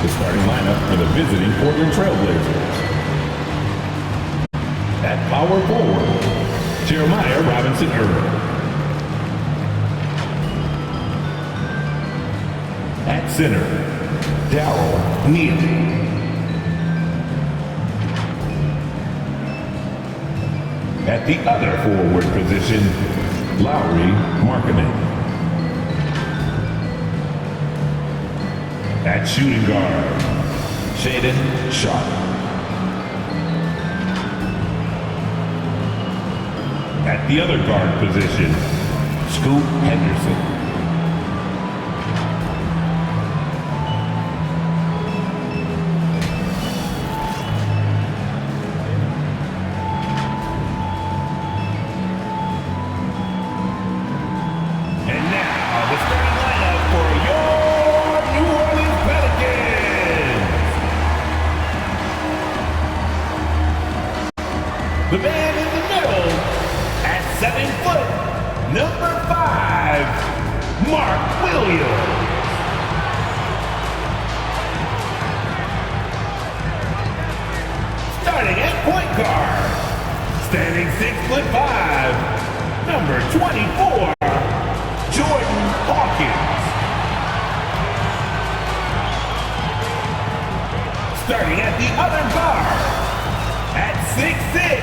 The starting lineup for the visiting Portland Trailblazers. At power forward, Jeremiah Robinson Earl. At center, Darryl Neely. At the other forward position, Lowry Markkanen. At shooting guard, Shaedon Sharpe. At the other guard position, Scoot Henderson. And now, the starting lineup for your New Orleans Pelicans. The man in the middle, at 7 foot, number 5, Mark Williams. Starting at point guard, standing 6'5", number 24, Jordan Hawkins. Starting at the other guard, at 6'6",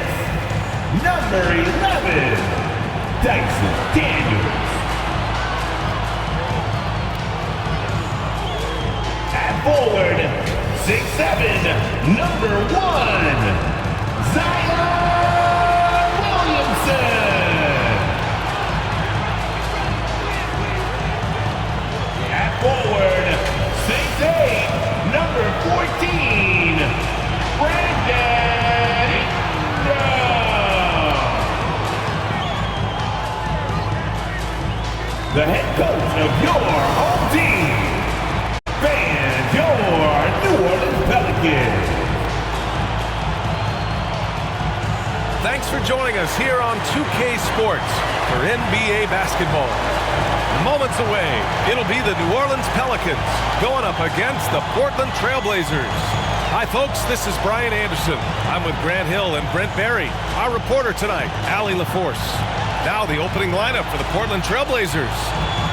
number 11, Dyson Daniels. At forward, 6'7", number 1, Zion Williamson. At forward, 6'8", number 14, Brandon Ingram. The head coach of your home team, and your New Orleans Pelicans. Thanks for joining us here on 2K Sports for NBA basketball. Moments away, it'll be the New Orleans Pelicans going up against the Portland Trailblazers. Hi folks, this is Brian Anderson. I'm with Grant Hill and Brent Barry. Our reporter tonight, Allie LaForce. Now the opening lineup for the Portland Trailblazers.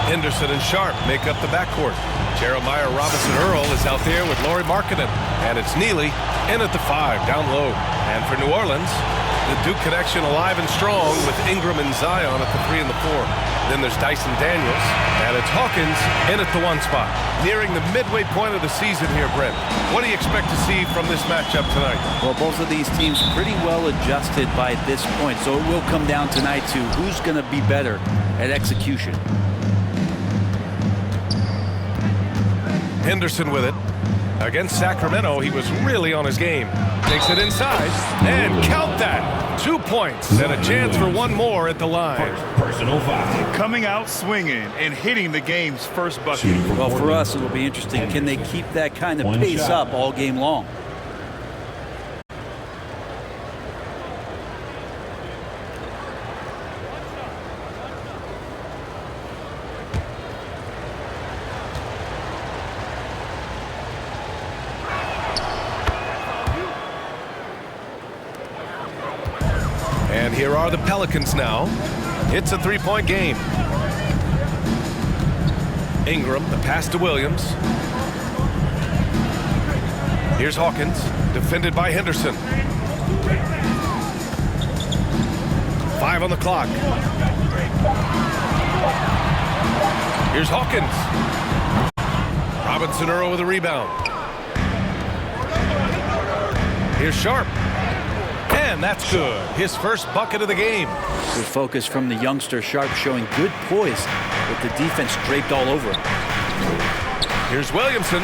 Henderson and Sharpe make up the backcourt. Jeremiah Robinson Earl is out there with Lauri Markkanen. And it's Neely in at the 5, down low. And for New Orleans, the Duke connection alive and strong with Ingram and Zion at the 3 and the 4. Then there's Dyson Daniels, and it's Hawkins in at the 1 spot. Nearing the midway point of the season here, Brent. What do you expect to see from this matchup tonight? Well, both of these teams pretty well adjusted by this point, so it will come down tonight to who's going to be better at execution. Henderson with it. Against Sacramento, he was really on his game. Takes it inside, and count that. 2 points, and a chance for one more at the line. Personal foul. Coming out swinging and hitting the game's first bucket. Well, for us, it will be interesting. Can they keep that kind of pace up all game long? And here are the Pelicans now. It's a 3-point game. Ingram, the pass to Williams. Here's Hawkins, defended by Henderson. 5 on the clock. Here's Hawkins. Robinson Earl with a rebound. Here's Sharpe. And that's good. His first bucket of the game. Good focus from the youngster Sharpe, showing good poise with the defense draped all over him. Here's Williamson.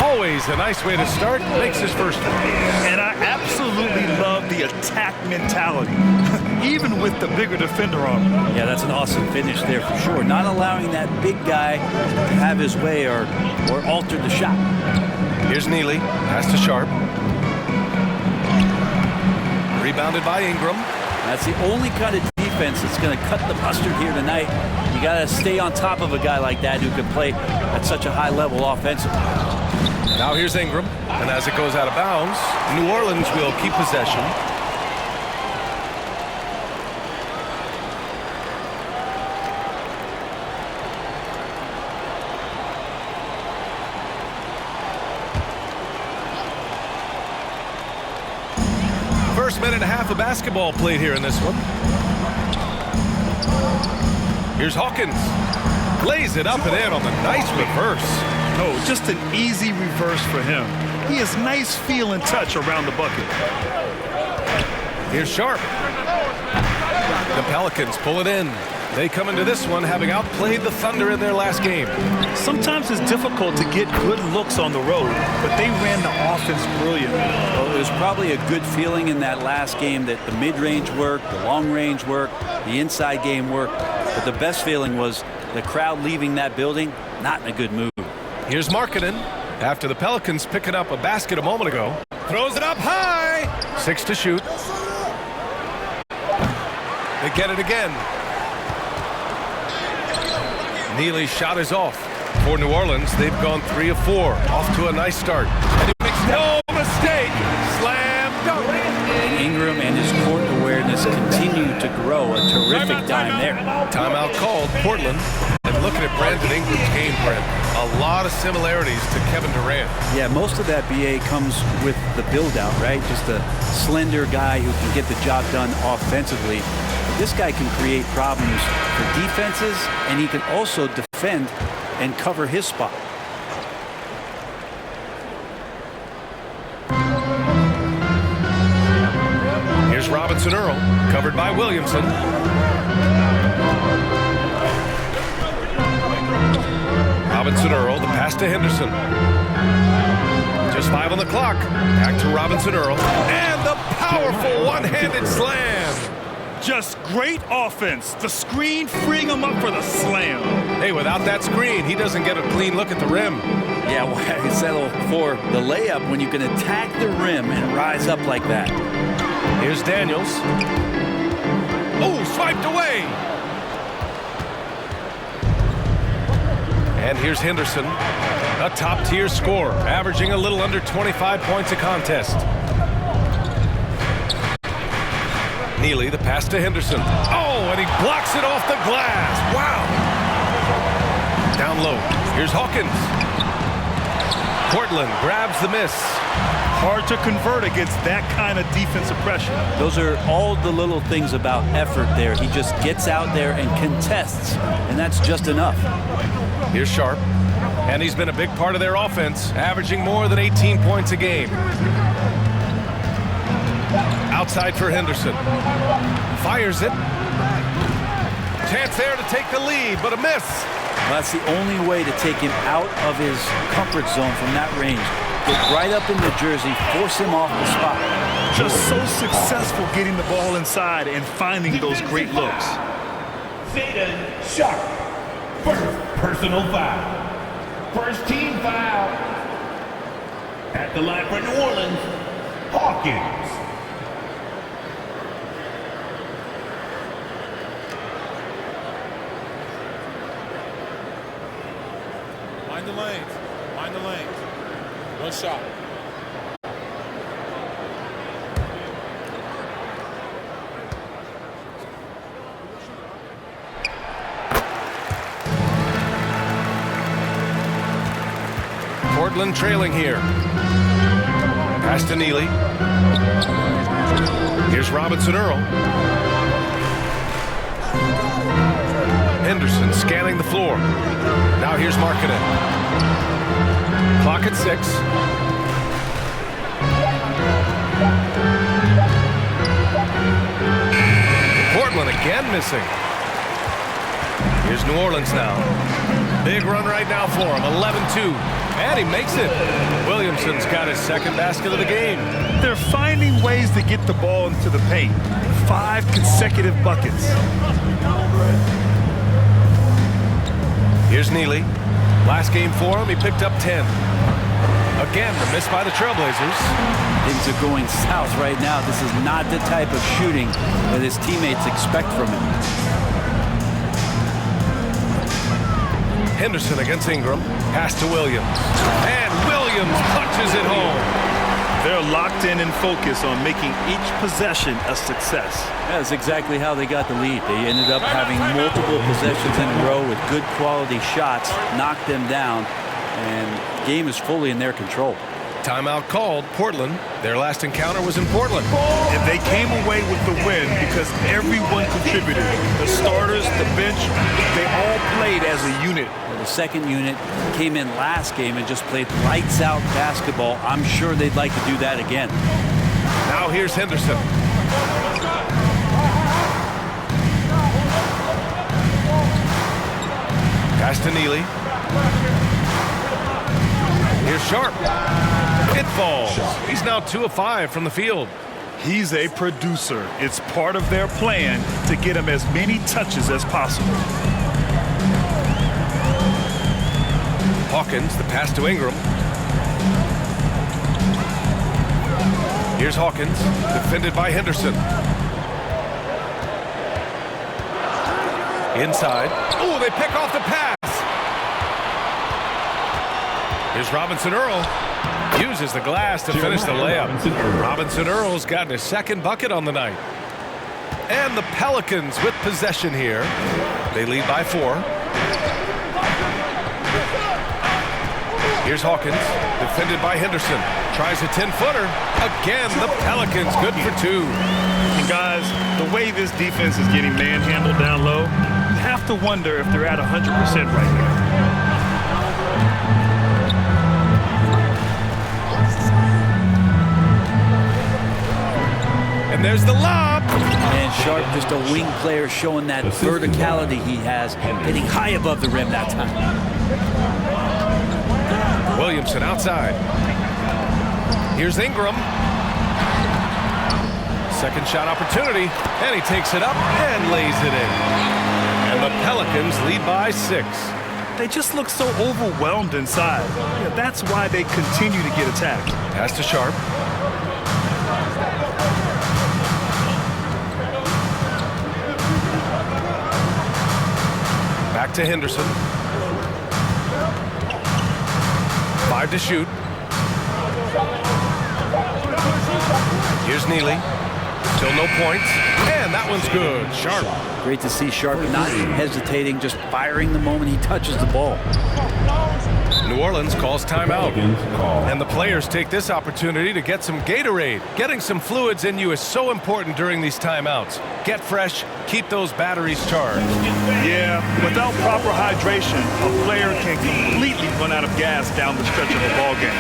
Always a nice way to start. Makes his first one. And I absolutely love the attack mentality, even with the bigger defender on him. Yeah, that's an awesome finish there for sure. Not allowing that big guy to have his way or alter the shot. Here's Neely. Pass to Sharpe. Rebounded by Ingram. That's the only kind of defense that's going to cut the mustard here tonight. You got to stay on top of a guy like that who can play at such a high level offensively. Now here's Ingram, and as it goes out of bounds, New Orleans will keep possession. First minute and a half of basketball played here in this one. Here's Hawkins. Lays it up and in on the nice reverse. No, just an easy reverse for him. He has nice feel and touch around the bucket. Here's Sharp. The Pelicans pull it in. They come into this one having outplayed the Thunder in their last game. Sometimes it's difficult to get good looks on the road, but they ran the offense brilliantly. Well, it was probably a good feeling in that last game that the mid-range worked, the long-range worked, the inside game worked. But the best feeling was the crowd leaving that building, not in a good mood. Here's Markkanen. After the Pelicans picking up a basket a moment ago. Throws it up high. 6 to shoot. They get it again. Neely's shot is off. For New Orleans, they've gone 3 of 4. Off to a nice start. And he makes no mistake. Slam dunk. And Ingram and his court awareness continue to grow. A terrific dime there. Timeout called. Portland. And looking at Brandon Ingram's game, Brent, a lot of similarities to Kevin Durant. Yeah, most of that BA comes with the build-out, right? Just a slender guy who can get the job done offensively. But this guy can create problems for defenses, and he can also defend and cover his spot. Here's Robinson Earl, covered by Williamson. Robinson Earl, the pass to Henderson. Just 5 on the clock. Back to Robinson Earl. And the powerful one-handed slam. Just great offense. The screen freeing him up for the slam. Hey, without that screen, he doesn't get a clean look at the rim. Yeah, why settle for the layup when you can attack the rim and rise up like that? Here's Daniels. Oh, swiped away. And here's Henderson, a top-tier scorer, averaging a little under 25 points a contest. Neely, the pass to Henderson. Oh, and he blocks it off the glass. Wow. Down low. Here's Hawkins. Portland grabs the miss. Hard to convert against that kind of defensive pressure. Those are all the little things about effort there. He just gets out there and contests, and that's just enough. Here's Sharp, and he's been a big part of their offense, averaging more than 18 points a game. Outside for Henderson. Fires it. Chance there to take the lead, but a miss. Well, that's the only way to take him out of his comfort zone from that range. Get right up in the jersey, force him off the spot. Just so successful getting the ball inside and finding those great looks. Zayden Sharp. First personal foul. First team foul. At the line for New Orleans, Hawkins. Mind the lanes. Mind the lanes. One shot. Portland trailing here. Pass to Neely. Here's Robinson Earl. Henderson scanning the floor. Now here's Markkanen. Clock at 6. Portland again missing. Here's New Orleans now. Big run right now for him, 11-2. And he makes it. Williamson's got his second basket of the game. They're finding ways to get the ball into the paint. 5 consecutive buckets. Here's Neely. Last game for him, he picked up 10. Again, the miss by the Trailblazers. Things are going south right now. This is not the type of shooting that his teammates expect from him. Henderson against Ingram. Pass to Williams. And Williams Williams punches it home. They're locked in and focused on making each possession a success. That's exactly how they got the lead. They ended up having multiple possessions in a row with good quality shots, knocked them down, and the game is fully in their control. Timeout called. Portland. Their last encounter was in Portland. And they came away with the win because everyone contributed. The starters, the bench, they all played as a unit. The second unit came in last game and just played lights out basketball. I'm sure they'd like to do that again. Now here's Henderson. Pass to Neely. Here's Sharp. It falls. He's now 2 of 5 from the field. He's a producer. It's part of their plan to get him as many touches as possible. Hawkins, the pass to Ingram. Here's Hawkins, defended by Henderson. Inside. Oh, they pick off the pass. Here's Robinson Earl. Uses the glass to finish the layup. Robinson Earl's gotten his second bucket on the night. And the Pelicans with possession here. They lead by 4. Here's Hawkins, defended by Henderson. Tries a 10-footer. Again, the Pelicans good for 2. And guys, the way this defense is getting manhandled down low, you have to wonder if they're at 100% right now. And there's the lob. And Sharp, just a wing player, showing that verticality he has, hitting high above the rim that time. Williamson outside. Here's Ingram. Second shot opportunity, and he takes it up and lays it in. And the Pelicans lead by 6. They just look so overwhelmed inside. Yeah, that's why they continue to get attacked. Pass to Sharp. Back to Henderson. 5 to shoot. Here's Neely. Still no points. And that one's good. Sharp. Great to see Sharp not hesitating, just firing the moment he touches the ball. New Orleans calls timeout. And the players take this opportunity to get some Gatorade. Getting some fluids in you is so important during these timeouts. Get fresh, keep those batteries charged. Yeah, without proper hydration, a player can completely run out of gas down the stretch of a ball game.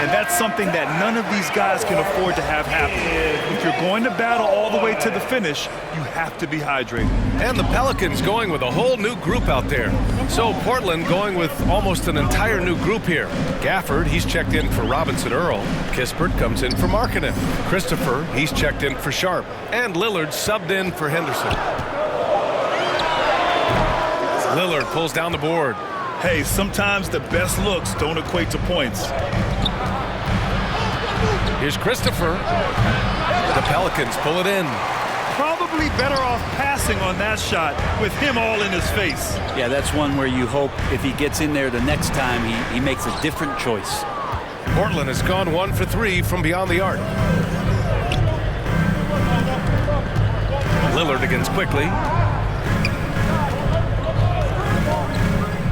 And that's something that none of these guys can afford to have happen. If you're going to battle all the way to the finish, you have to be hydrated. And the Pelicans going with a whole new group out there. So Portland going with almost an entire new group here. Gafford, he's checked in for Robinson Earl. Kispert comes in for Markkanen. Christopher, he's checked in for Sharp. And Lillard subbed in for Henderson. Lillard pulls down the board. Hey, sometimes the best looks don't equate to points. Here's Christopher. The Pelicans pull it in. Probably better off passing on that shot with him all in his face. Yeah, that's one where you hope if he gets in there the next time, he makes a different choice. Portland has gone 1 for 3 from beyond the arc. Lillard against Quickly.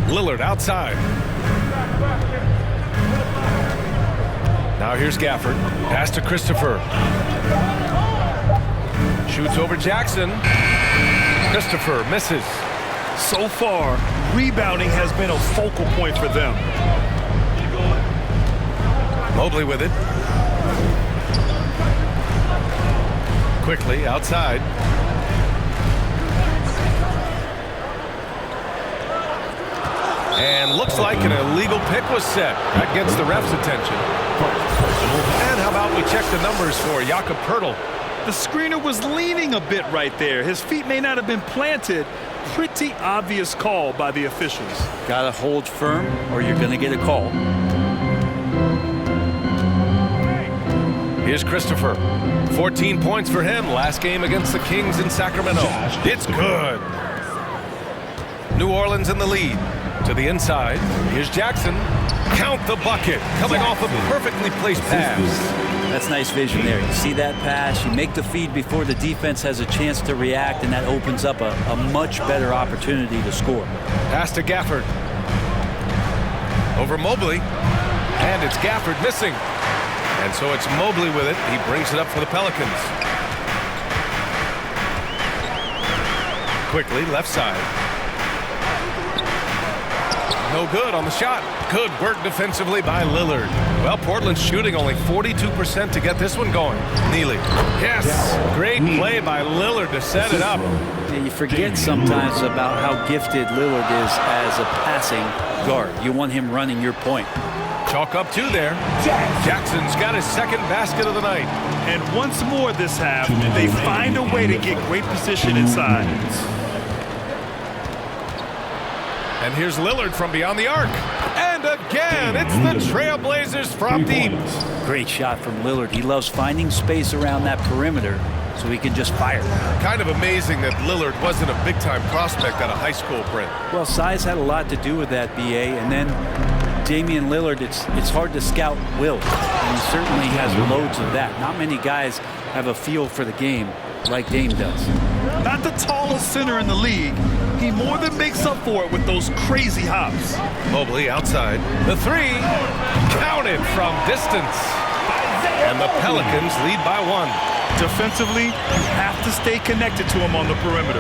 Lillard outside. Now here's Gafford. Pass to Christopher. Shoots over Jackson. Christopher misses. So far, rebounding has been a focal point for them. Mobley with it. Quickly outside. And looks like an illegal pick was set. That gets the ref's attention. And how about we check the numbers for Jakob Poeltl? The screener was leaning a bit right there. His feet may not have been planted. Pretty obvious call by the officials. Gotta hold firm or you're gonna get a call. Here's Christopher. 14 points for him last game against the Kings in Sacramento. It's good. New Orleans in the lead. To the inside. Here's Jackson. Count the bucket, coming off a perfectly placed pass. That's nice vision there. You see that pass, you make the feed before the defense has a chance to react, and that opens up a much better opportunity to score. Pass to Gafford. Over Mobley. And it's Gafford missing. And so it's Mobley with it. He brings it up for the Pelicans. Quickly, left side. No good on the shot. Good work defensively by Lillard. Well, Portland's shooting only 42% to get this one going. Neely. Yes. Great play by Lillard to set it up. Yeah, you forget sometimes about how gifted Lillard is as a passing guard. You want him running your point. Chalk up two there. Jackson's got his second basket of the night. And once more this half, they find a way to get great position inside. And here's Lillard from beyond the arc. And again, it's the Trailblazers from deep. Great shot from Lillard. He loves finding space around that perimeter so he can just fire. Kind of amazing that Lillard wasn't a big-time prospect out of high school, Brent. Well, size had a lot to do with that, B.A. And then Damian Lillard, it's hard to scout will. And he certainly has loads of that. Not many guys have a feel for the game like Dame does. Not the tallest center in the league. He more than makes up for it with those crazy hops. Mobley outside. The three counted from distance. And the Pelicans lead by one. Defensively, you have to stay connected to him on the perimeter.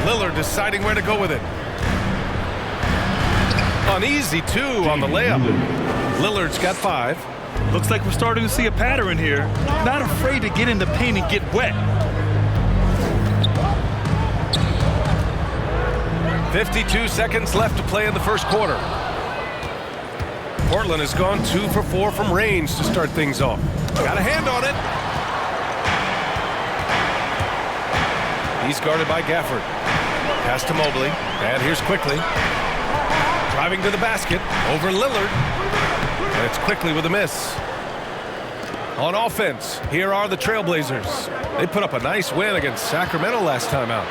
Lillard deciding where to go with it. Uneasy two on the layup. Lillard's got 5. Looks like we're starting to see a pattern here. Not afraid to get in the paint and get wet. 52 seconds left to play in the first quarter. Portland has gone 2 for 4 from range to start things off. Got a hand on it. He's guarded by Gafford. Pass to Mobley. And here's Quickly. Driving to the basket. Over Lillard. And it's Quickly with a miss. On offense, here are the Trailblazers. They put up a nice win against Sacramento last time out.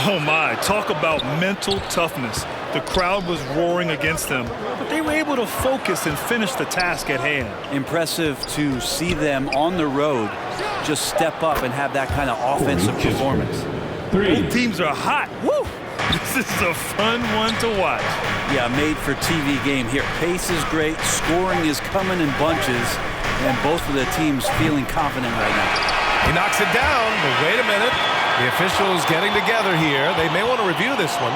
Oh my, talk about mental toughness. The crowd was roaring against them, but they were able to focus and finish the task at hand. Impressive to see them on the road just step up and have that kind of offensive performance. Both teams are hot. Woo! This is a fun one to watch. Yeah, made for TV game here. Pace is great, scoring is coming in bunches, and both of the teams feeling confident right now. He knocks it down, but wait a minute. The officials getting together here. They may want to review this one.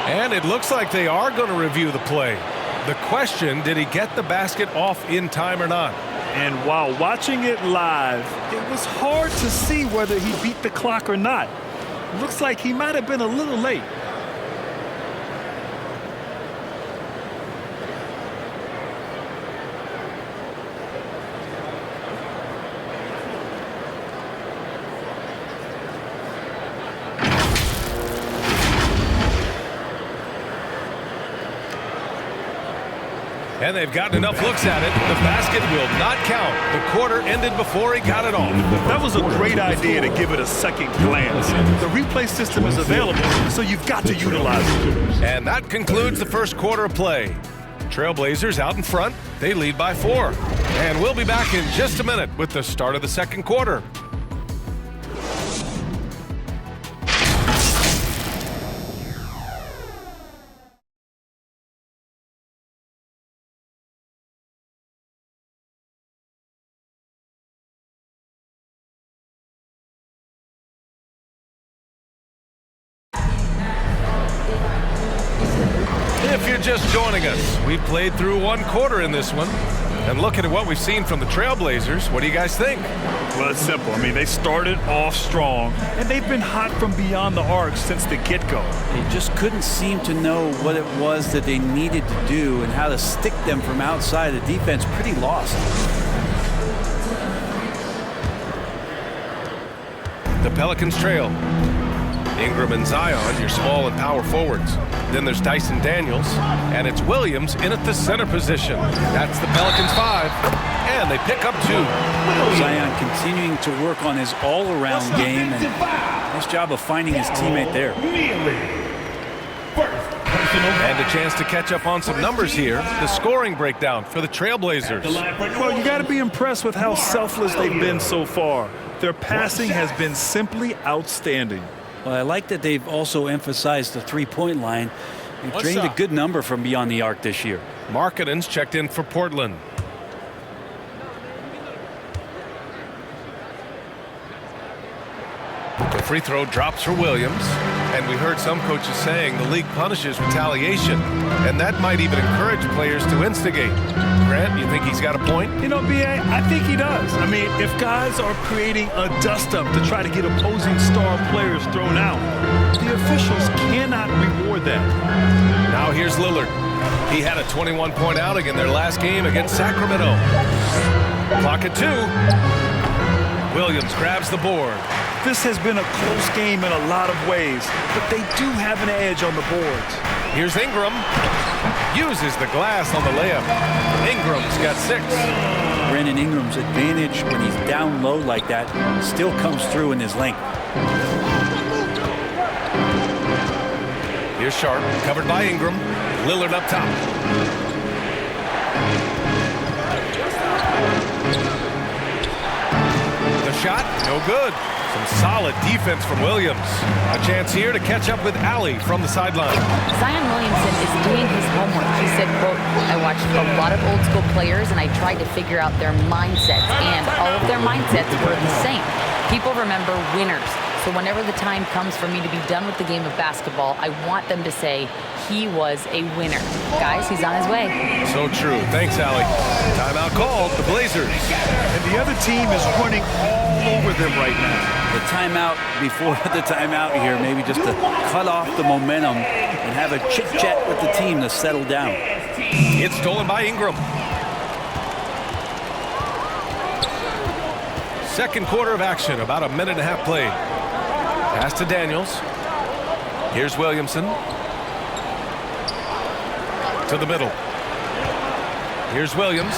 And it looks like they are going to review the play. The question, did he get the basket off in time or not? And while watching it live, it was hard to see whether he beat the clock or not. Looks like he might have been a little late. And they've gotten enough looks at it. The basket will not count. The quarter ended before he got it off. That was a great idea to give it a second glance. The replay system is available, so you've got to utilize it. And that concludes the first quarter of play. Trailblazers out in front. They lead by 4. And we'll be back in just a minute with the start of the second quarter. If you're just joining us, we played through one quarter in this one. And looking at what we've seen from the Trailblazers, what do you guys think? Well, it's simple. I mean, they started off strong, and they've been hot from beyond the arc since the get-go. They just couldn't seem to know what it was that they needed to do and how to stick them from outside. The defense pretty lost. The Pelicans trail. Ingram and Zion, your small and power forwards. Then there's Dyson Daniels, and it's Williams in at the center position. That's the Pelicans 5, and they pick up 2. Zion continuing to work on his all-around game, and nice job of finding his teammate there. And a chance to catch up on some numbers here. The scoring breakdown for the Trailblazers. Well, you got to be impressed with how selfless they've been so far. Their passing has been simply outstanding. Well, I like that they've also emphasized the three-point line. They've drained a good number from beyond the arc this year. Markkanen's checked in for Portland. The free throw drops for Williams. And we heard some coaches saying the league punishes retaliation. And that might even encourage players to instigate. Grant, you think he's got a point? You know, B.A., I think he does. I mean, if guys are creating a dust-up to try to get opposing star players thrown out, the officials cannot reward that. Now here's Lillard. He had a 21-point outing in their last game against Sacramento. Clock at 2. Williams grabs the board. This has been a close game in a lot of ways, but they do have an edge on the boards. Here's Ingram. Uses the glass on the layup. Ingram's got 6. Brandon Ingram's advantage when he's down low like that still comes through in his length. Here's Sharp, covered by Ingram. Lillard up top. The shot, no good. Some solid defense from Williams. A chance here to catch up with Allie from the sideline. Zion Williamson is doing his homework. He said, quote, I watched a lot of old school players and I tried to figure out their mindsets, and all of their mindsets were the same. People remember winners. So whenever the time comes for me to be done with the game of basketball, I want them to say he was a winner. Guys, he's on his way. So true. Thanks, Allie. Timeout called, the Blazers. And the other team is running all over them right now. The timeout before the timeout here, maybe just to cut off the momentum and have a chit-chat with the team to settle down. It's stolen by Ingram. Second quarter of action, about a minute and a half played. Pass to Daniels. Here's Williamson. To the middle. Here's Williams.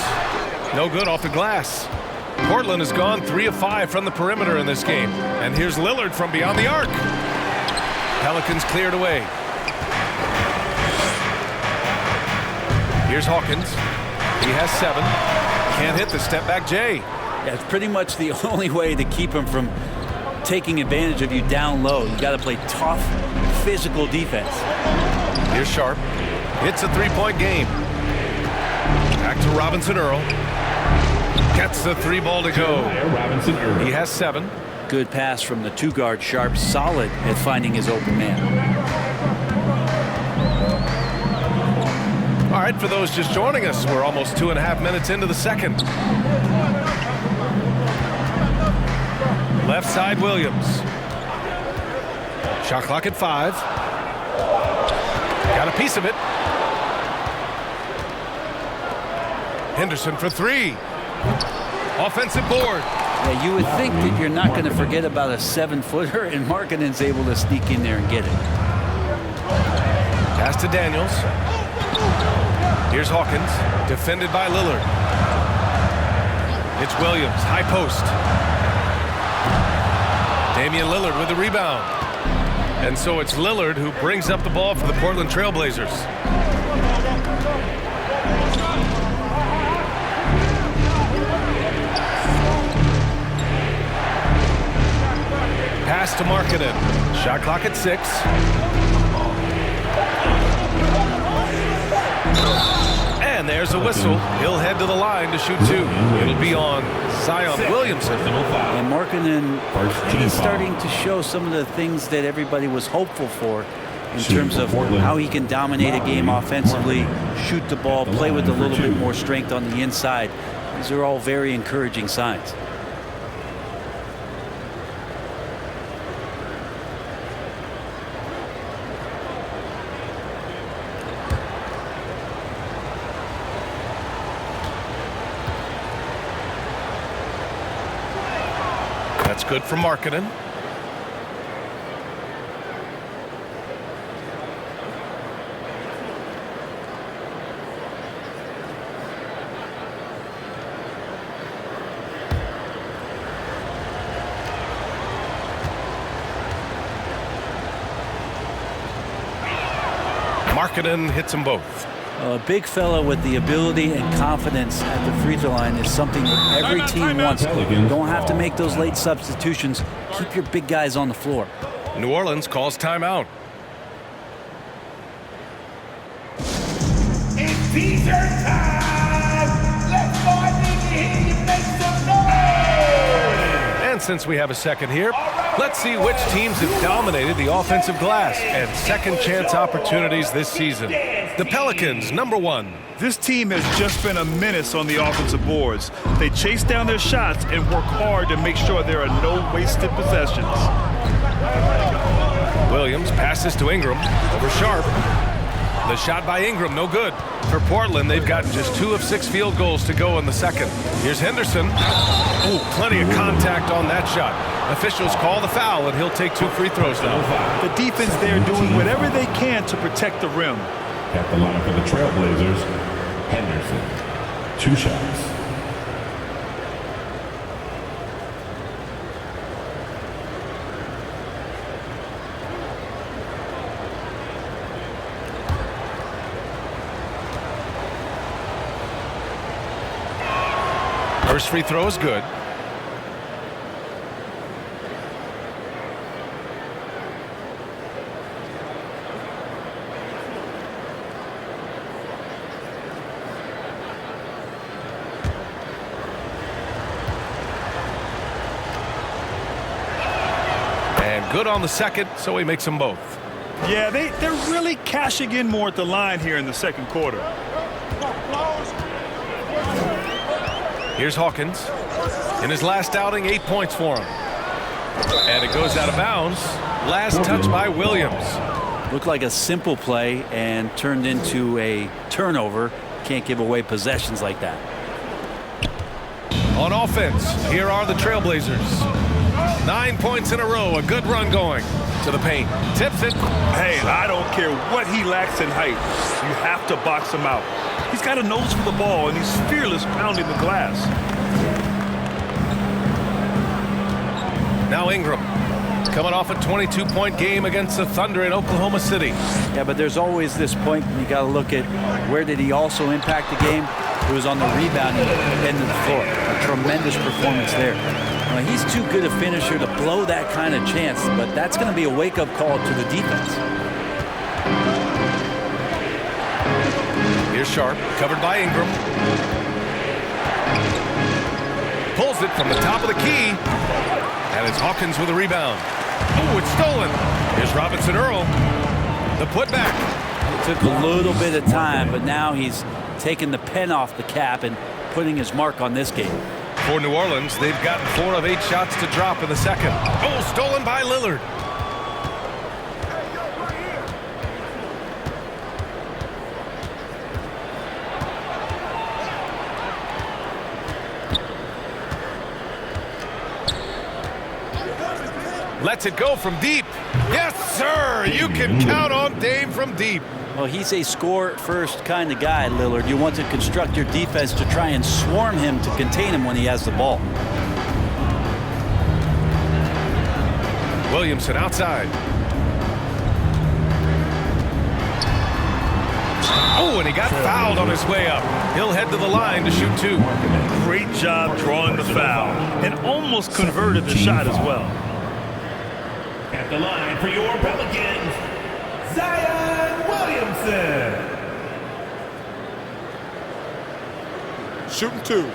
No good off the glass. Portland has gone 3 of 5 from the perimeter in this game. And here's Lillard from beyond the arc. Pelicans cleared away. Here's Hawkins. He has 7. Can't hit the step back J. Yeah, it's pretty much the only way to keep him from taking advantage of you down low. You got to play tough, physical defense. Here's Sharp. It's a 3-point game. Back to Robinson Earl. Gets the 3 ball to go. He has 7. Good pass from the 2-guard Sharp. Solid at finding his open man. All right, for those just joining us, we're almost 2.5 minutes into the second. Left side, Williams. Shot clock at 5. Got a piece of it. Henderson for 3. Offensive board. Yeah, you would think that you're not going to forget about a 7-footer, and Markkanen's able to sneak in there and get it. Pass to Daniels. Here's Hawkins, defended by Lillard. It's Williams, high post. Damian Lillard with the rebound. And so it's Lillard who brings up the ball for the Portland Trailblazers. Pass to Markkanen. Shot clock at 6. And there's a whistle. He'll head to the line to shoot 2. It'll be on Zion Williamson. And Markkanen is starting to show some of the things that everybody was hopeful for in terms of how he can dominate a game offensively, shoot the ball, play with a little bit more strength on the inside. These are all very encouraging signs. That's good for Markkanen. Markkanen hits them both. A big fella with the ability and confidence at the free throw line is something that every team wants. Don't have to make those late substitutions. Keep your big guys on the floor. New Orleans calls timeout. It's t-shirt time! Let's go, I need to hear you make some noise! And since we have a second here, let's see which teams have dominated the offensive glass and second chance opportunities this season. The Pelicans, number 1. This team has just been a menace on the offensive boards. They chase down their shots and work hard to make sure there are no wasted possessions. Williams passes to Ingram over Sharp. The shot by Ingram, no good. For Portland, they've gotten just 2 of 6 field goals to go in the second. Here's Henderson. Ooh, plenty of contact on that shot. Officials call the foul, and he'll take 2 free throws now. The defense there doing whatever they can to protect the rim. At the line for the Trailblazers, Henderson. 2 shots. First free throw is good. And good on the second, so he makes them both. Yeah, they're really cashing in more at the line here in the second quarter. Here's Hawkins. In his last outing, 8 points for him. And it goes out of bounds. Last touch by Williams. Looked like a simple play and turned into a turnover. Can't give away possessions like that. On offense, here are the Trailblazers. 9 points in a row. A good run going to the paint. Tips it. Hey, I don't care what he lacks in height. You have to box him out. He's got a nose for the ball, and he's fearless pounding the glass. Now Ingram. Coming off a 22-point game against the Thunder in Oklahoma City. Yeah, but there's always this point you got to look at where did he also impact the game. It was on the rebounding end of the floor. A tremendous performance there. He's too good a finisher to blow that kind of chance, but that's going to be a wake-up call to the defense. Here's Sharp, covered by Ingram. Pulls it from the top of the key. And it's Hawkins with a rebound. Oh, it's stolen. Here's Robinson Earl. The putback. It took a little bit of time, but now he's taking the pen off the cap and putting his mark on this game. For New Orleans, they've gotten 4 of 8 shots to drop in the second. Oh, stolen by Lillard. Lets it go from deep. Yes, sir. You can count on Dave from deep. Well, he's a score-first kind of guy, Lillard. You want to construct your defense to try and swarm him to contain him when he has the ball. Williamson outside. Oh, and he got fouled on his way up. He'll head to the line to shoot 2. Great job drawing the foul and almost converted the shot as well. At the line for your Pelicans, Zion Williamson. Shooting 2.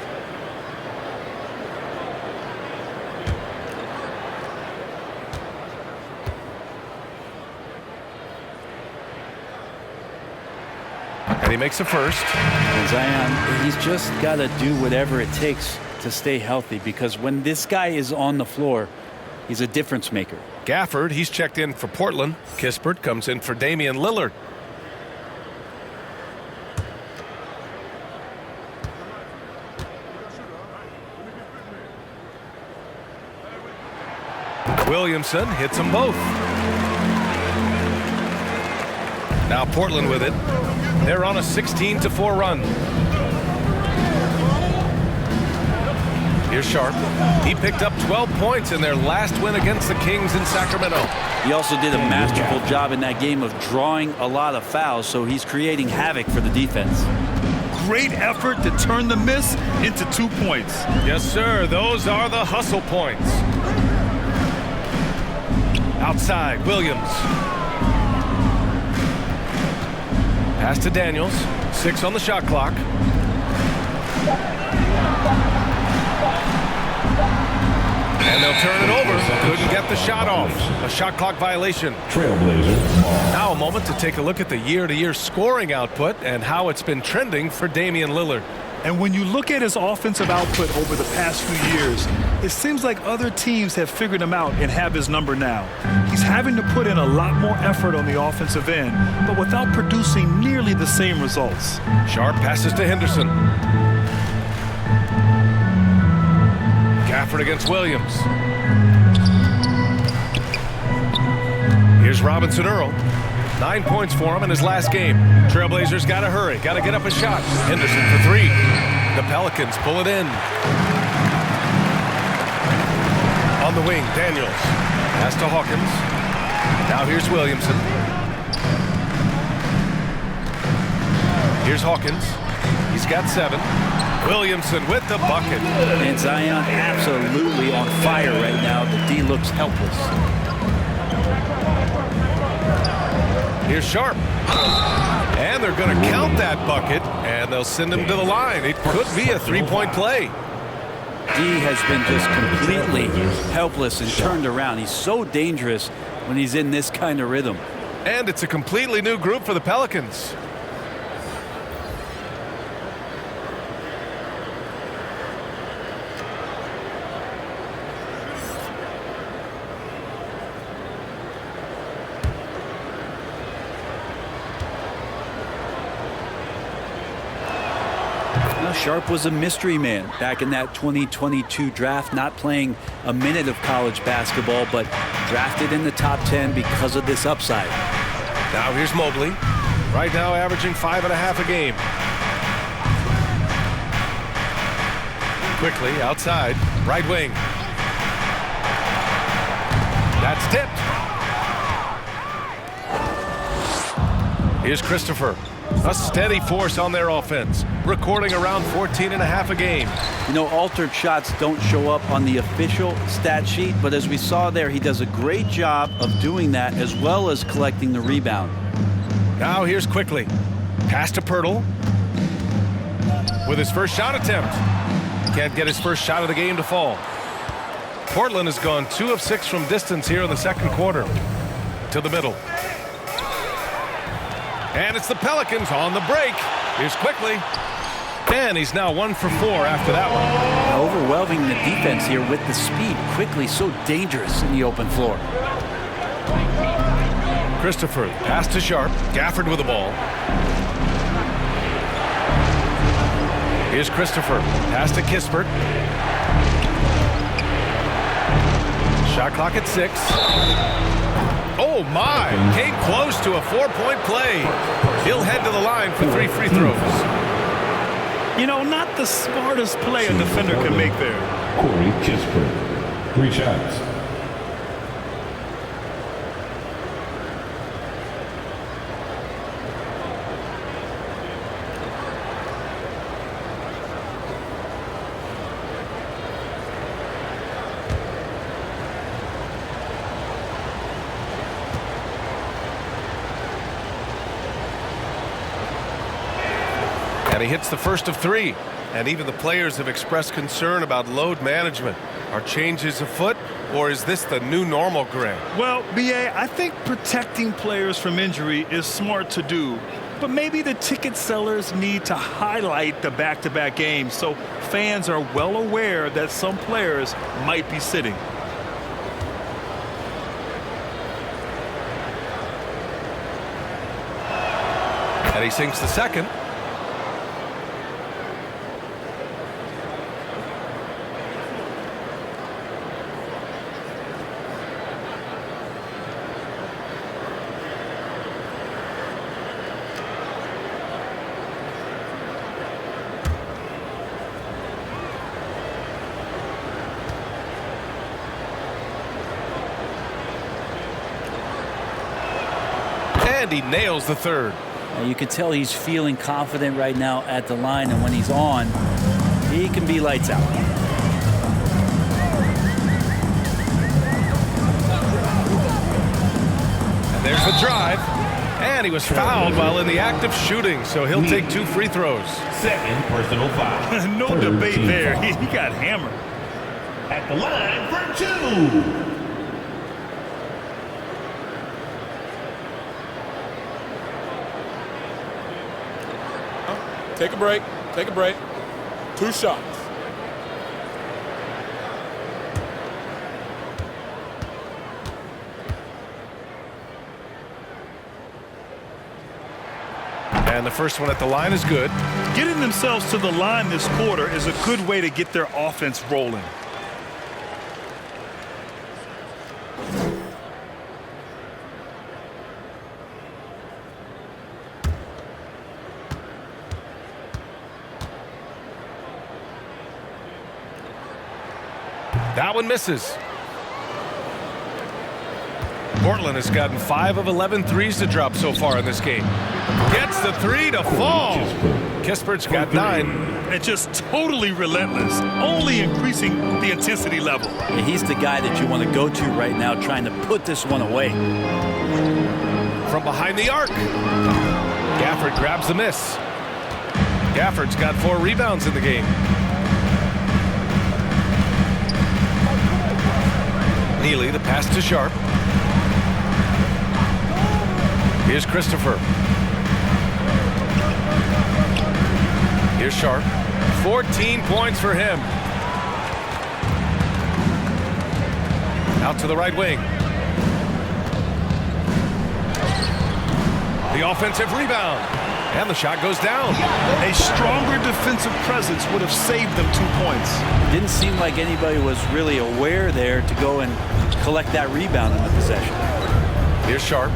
And he makes the first. And Zion, he's just got to do whatever it takes to stay healthy, because when this guy is on the floor, he's a difference maker. Gafford, he's checked in for Portland. Kispert comes in for Damian Lillard. Williamson hits them both. Now Portland with it. They're on a 16-4 run. Here's Sharp. He picked up 12 points in their last win against the Kings in Sacramento. He also did a masterful job in that game of drawing a lot of fouls, so he's creating havoc for the defense. Great effort to turn the miss into 2 points. Yes, sir. Those are the hustle points. Outside, Williams. Pass to Daniels. 6 on the shot clock. And they'll turn it over. Couldn't get the shot off. A shot clock violation. Trailblazers. Now a moment to take a look at the year-to-year scoring output and how it's been trending for Damian Lillard. And when you look at his offensive output over the past few years, it seems like other teams have figured him out and have his number now. He's having to put in a lot more effort on the offensive end, but without producing nearly the same results. Sharp passes to Henderson. Gafford against Williams. Here's Robinson Earl. 9 points for him in his last game. Trailblazers got to hurry. Got to get up a shot. Henderson for 3. The Pelicans pull it in. On the wing, Daniels. Pass to Hawkins. Now here's Williamson. Here's Hawkins. He's got 7. Williamson with the bucket. And Zion absolutely on fire right now. The D looks helpless. Here's Sharp. And they're going to count that bucket, and they'll send him to the line. It could be a 3-point play. D has been just completely helpless and turned around. He's so dangerous when he's in this kind of rhythm. And it's a completely new group for the Pelicans. Sharp was a mystery man back in that 2022 draft, not playing a minute of college basketball, but drafted in the top 10 because of this upside. Now here's Mobley. Right now averaging 5.5 a game. Quickly outside, right wing. That's tipped. Here's Christopher. A steady force on their offense, recording around 14.5 a game. You know, altered shots don't show up on the official stat sheet, but as we saw there, he does a great job of doing that as well as collecting the rebound. Now here's Quickly. Pass to Pirtle. With his first shot attempt. Can't get his first shot of the game to fall. Portland has gone 2 of 6 from distance here in the second quarter. To the middle. And it's the Pelicans on the break. Here's Quickly. And he's now 1 for 4 after that one. Overwhelming the defense here with the speed. Quickly so dangerous in the open floor. Christopher, pass to Sharp. Gafford with the ball. Here's Christopher. Pass to Kispert. Shot clock at 6. Oh, my. Came close to a 4-point play. He'll head to the line for 3 free throws. You know, not the smartest play a defender can make there. Corey Kispert. 3 shots. And he hits the first of 3. And even the players have expressed concern about load management. Are changes afoot, or is this the new normal, Greg? Well, B.A., I think protecting players from injury is smart to do. But maybe the ticket sellers need to highlight the back-to-back games so fans are well aware that some players might be sitting. And he sinks the second. And he nails the third. You can tell he's feeling confident right now at the line, and when he's on, he can be lights out. And there's the drive. And he was fouled while in the act of shooting, so he'll take 2 free throws. Second personal foul. No debate there. He got hammered. At the line for 2. Take a break. Take a break. 2 shots. And the first one at the line is good. Getting themselves to the line this quarter is a good way to get their offense rolling. That one misses. Portland has gotten 5 of 11 threes to drop so far in this game. Gets the 3 to fall. Kispert's got 9. And just totally relentless, only increasing the intensity level. Yeah, he's the guy that you want to go to right now, trying to put this one away. From behind the arc. Gafford grabs the miss. Gafford's got 4 rebounds in the game. Neely, the pass to Sharp. Here's Christopher. Here's Sharp. 14 points for him. Out to the right wing. The offensive rebound. And the shot goes down. A stronger defensive presence would have saved them 2 points. Didn't seem like anybody was really aware there to go and collect that rebound in the possession. Here's Sharp.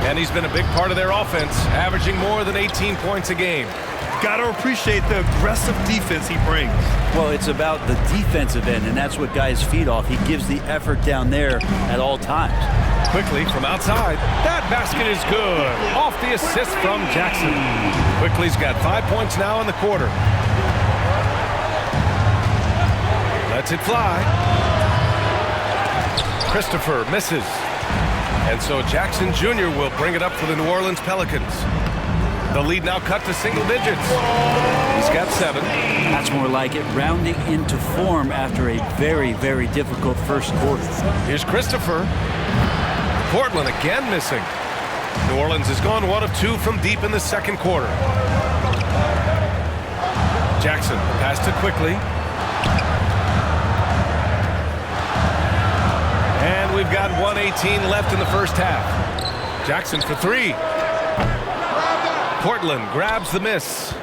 And he's been a big part of their offense, averaging more than 18 points a game. Got to appreciate the aggressive defense he brings. Well, it's about the defensive end, and that's what guys feed off. He gives the effort down there at all times. Quickly from outside. That basket is good. Off the assist from Jackson. Quickly's got 5 points now in the quarter. Lets it fly. Christopher misses. And so Jackson Jr. will bring it up for the New Orleans Pelicans. The lead now cut to single digits. He's got 7. That's more like it, rounding into form after a very, very difficult first quarter. Here's Christopher. Portland again missing. New Orleans has gone 1 of 2 from deep in the second quarter. Jackson passed it quickly. And we've got 1:18 left in the first half. Jackson for 3. Portland grabs the miss.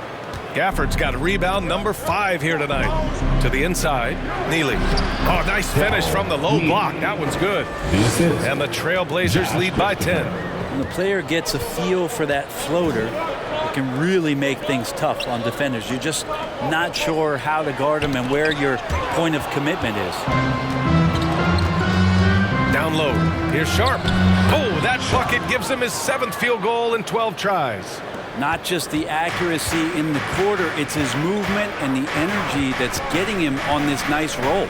Gafford's got a rebound number 5 here tonight. To the inside, Neely. Oh, nice finish from the low block. That one's good. And the Trailblazers lead by 10. When the player gets a feel for that floater, it can really make things tough on defenders. You're just not sure how to guard them and where your point of commitment is. Down low. Here's Sharp. Oh, that bucket gives him his 7th field goal in 12 tries. Not just the accuracy in the quarter, it's his movement and the energy that's getting him on this nice roll.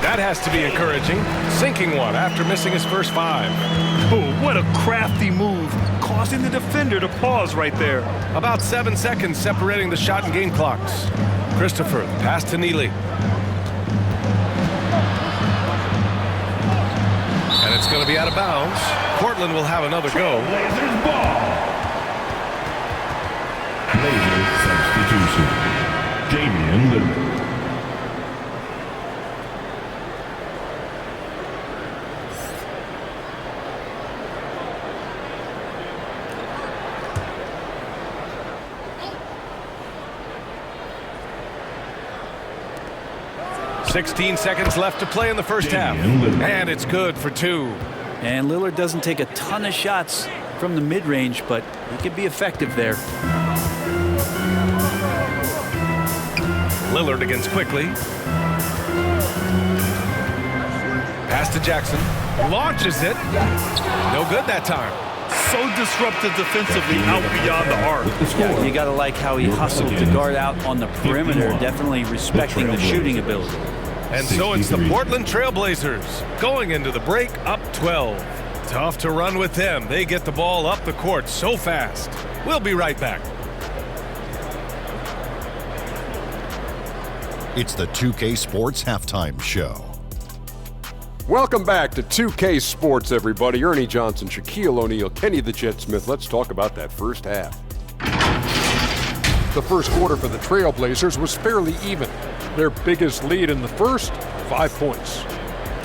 That has to be encouraging. Sinking one after missing his first 5. Oh, what a crafty move, causing the defender to pause right there. About 7 seconds separating the shot and game clocks. Christopher, pass to Neely. And it's going to be out of bounds. Portland will have another go. Blazers ball. Blazers substitution. Damian Lillard. $16 seconds left to play in the first half. And it's good for 2. And Lillard doesn't take a ton of shots from the mid-range, but he can be effective there. Lillard against Quickly. Pass to Jackson. Launches it. No good that time. So disruptive defensively out beyond the arc. Yeah, you got to like how he hustled to guard out on the perimeter, definitely respecting the shooting ability. And so it's the Portland Trailblazers going into the break up 12. Tough to run with them. They get the ball up the court so fast. We'll be right back. It's the 2K Sports Halftime Show. Welcome back to 2K Sports, everybody. Ernie Johnson, Shaquille O'Neal, Kenny the Jet Smith. Let's talk about that first half. The first quarter for the Trailblazers was fairly even. Their biggest lead in the first, 5 points.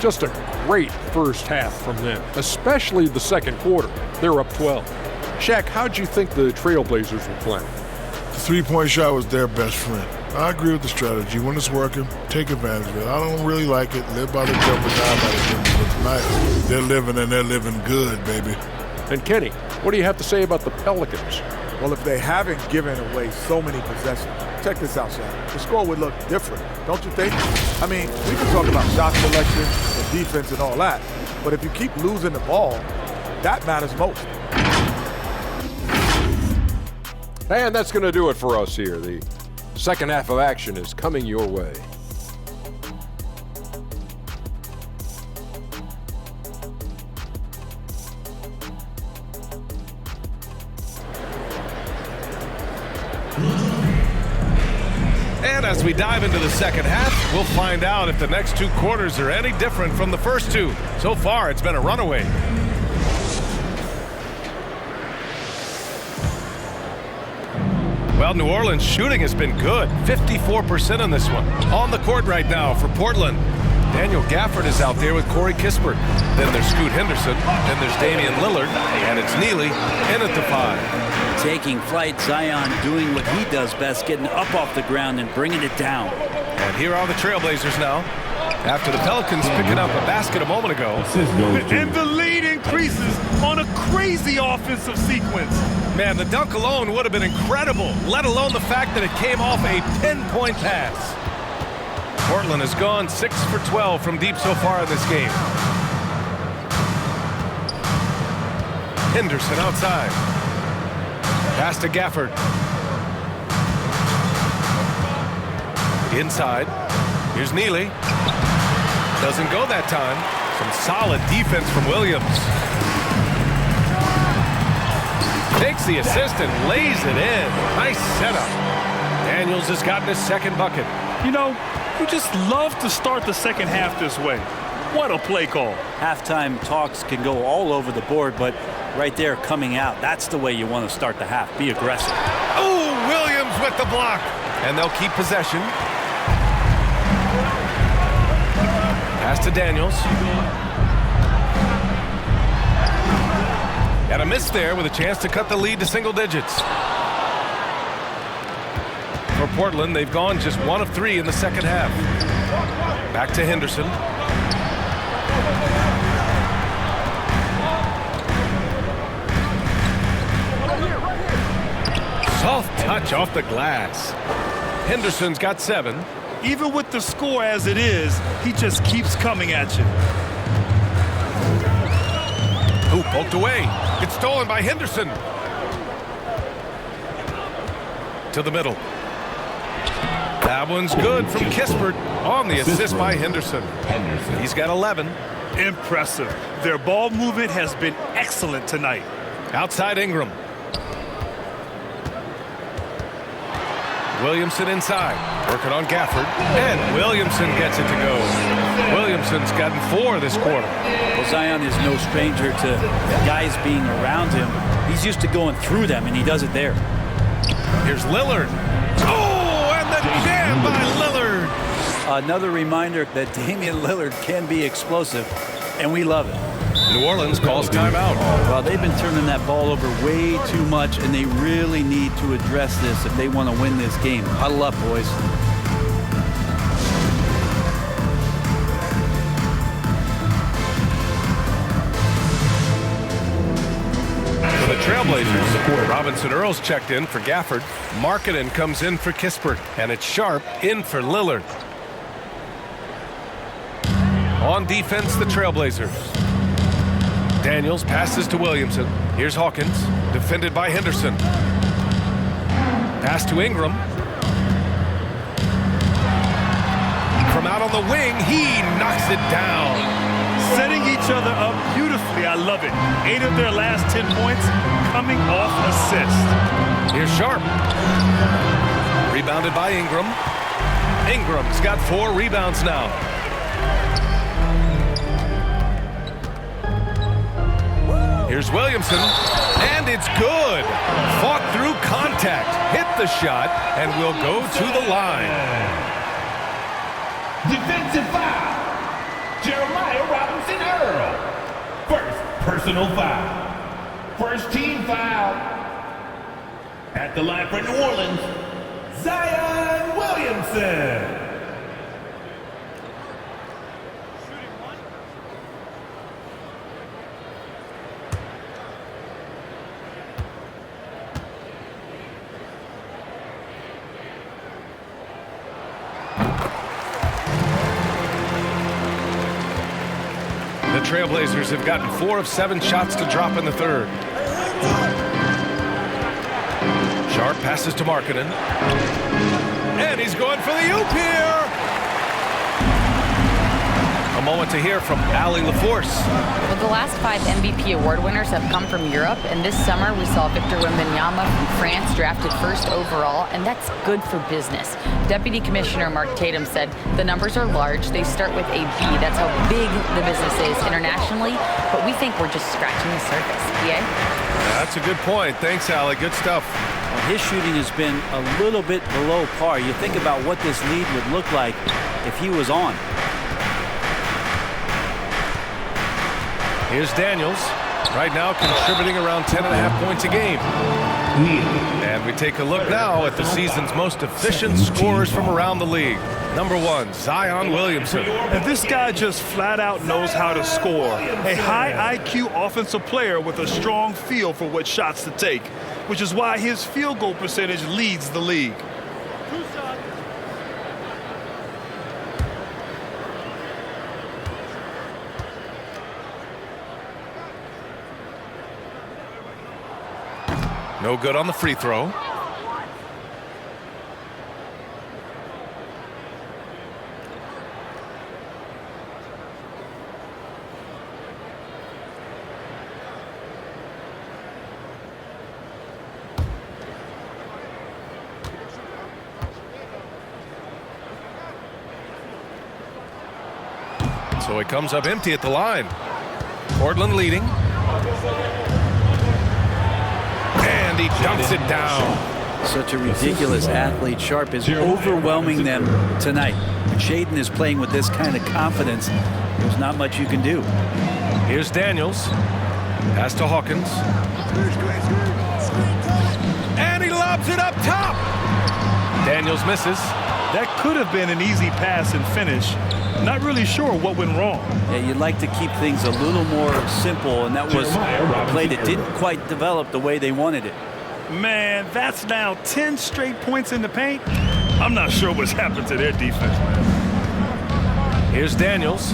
Just a great first half from them, especially the second quarter. They're up 12. Shaq, how'd you think the Trailblazers were playing? The three-point shot was their best friend. I agree with the strategy. When it's working, take advantage of it. I don't really like it. Live by the jumper, die by the jumper. But tonight, they're living and they're living good, baby. And Kenny, what do you have to say about the Pelicans? Well, if they haven't given away so many possessions, check this out, Shaq. The score would look different, don't you think? I mean, we can talk about shot selection and defense and all that, but if you keep losing the ball, that matters most. And that's going to do it for us here. The second half of action is coming your way. And as we dive into the second half, we'll find out if the next two quarters are any different from the first two. So far, it's been a runaway. Well, New Orleans shooting has been good. 54% on this one. On the court right now for Portland. Daniel Gafford is out there with Corey Kispert. Then there's Scoot Henderson. Then there's Damian Lillard. And it's Neely in at the 5. Taking flight, Zion doing what he does best, getting up off the ground and bringing it down. And here are the Trailblazers now. After the Pelicans picking up a basket a moment ago. And the lead increases on a crazy offensive sequence. Man, the dunk alone would have been incredible, let alone the fact that it came off a 10-point pass. Portland has gone 6 for 12 from deep so far in this game. Henderson outside. Pass to Gafford. Inside. Here's Neely. Doesn't go that time. Some solid defense from Williams. Takes the assist and lays it in. Nice setup. Daniels has gotten his second bucket. You know, you just love to start the second half this way. What a play call. Halftime talks can go all over the board, but right there coming out, that's the way you want to start the half. Be aggressive. Oh, Williams with the block. And they'll keep possession. Pass to Daniels. And a miss there with a chance to cut the lead to single digits. For Portland, they've gone just 1 of 3 in the second half. Back to Henderson. Soft touch off the glass. Henderson's got 7. Even with the score as it is, he just keeps coming at you. Ooh, poked away. It's stolen by Henderson. To the middle. That one's good from Kispert on the assist by Henderson. He's got 11. Impressive. Their ball movement has been excellent tonight. Outside Ingram. Williamson inside. Working on Gafford. And Williamson gets it to go. Williamson's gotten 4 this quarter. Well, Zion is no stranger to guys being around him. He's used to going through them, and he does it there. Here's Lillard. Oh, and the jam by Lillard. Another reminder that Damian Lillard can be explosive, and we love it. New Orleans calls timeout. Well, they've been turning that ball over way too much, and they really need to address this if they want to win this game. Huddle up, boys. For the Trailblazers, Robinson Earls checked in for Gafford. Markkanen comes in for Kispert, and it's Sharp in for Lillard. On defense, the Trailblazers. Daniels passes to Williamson. Here's Hawkins, defended by Henderson. Pass to Ingram. From out on the wing, he knocks it down. Setting each other up beautifully. I love it. 8 of their last 10 points coming off assist. Here's Sharp. Rebounded by Ingram. Ingram's got 4 rebounds now. Here's Williamson, and it's good. Fought through contact, hit the shot, and will go to the line. Defensive foul. Jeremiah Robinson Earl. First personal foul. First team foul. At the line for New Orleans, Zion Williamson. The Trailblazers have gotten 4 of 7 shots to drop in the third. Sharp passes to Markkanen. And he's going for the oop here. A moment to hear from Allie LaForce. Well, the last 5 MVP award winners have come from Europe, and this summer we saw Victor Wembanyama from France drafted first overall, and that's good for business. Deputy Commissioner Mark Tatum said the numbers are large. They start with a B. That's how big the business is internationally, but we think we're just scratching the surface. Yeah? That's a good point. Thanks, Allie. Good stuff. Well, his shooting has been a little bit below par. You think about what this lead would look like if he was on. Here's Daniels, right now contributing around 10.5 points a game. And we take a look now at the season's most efficient scorers from around the league. Number 1, Zion Williamson. And this guy just flat out knows how to score. A high IQ offensive player with a strong feel for what shots to take, which is why his field goal percentage leads the league. No good on the free throw. So he comes up empty at the line. Portland leading. And he dunks it down. Such a ridiculous athlete. Sharp is overwhelming them tonight. When Shaden is playing with this kind of confidence, there's not much you can do. Here's Daniels. Pass to Hawkins. And he lobs it up top. Daniels misses. That could have been an easy pass and finish. Not really sure what went wrong. Yeah, you'd like to keep things a little more simple, and that was a play that didn't quite develop the way they wanted it. Man, that's now 10 straight points in the paint. I'm not sure what's happened to their defense, man. Here's Daniels.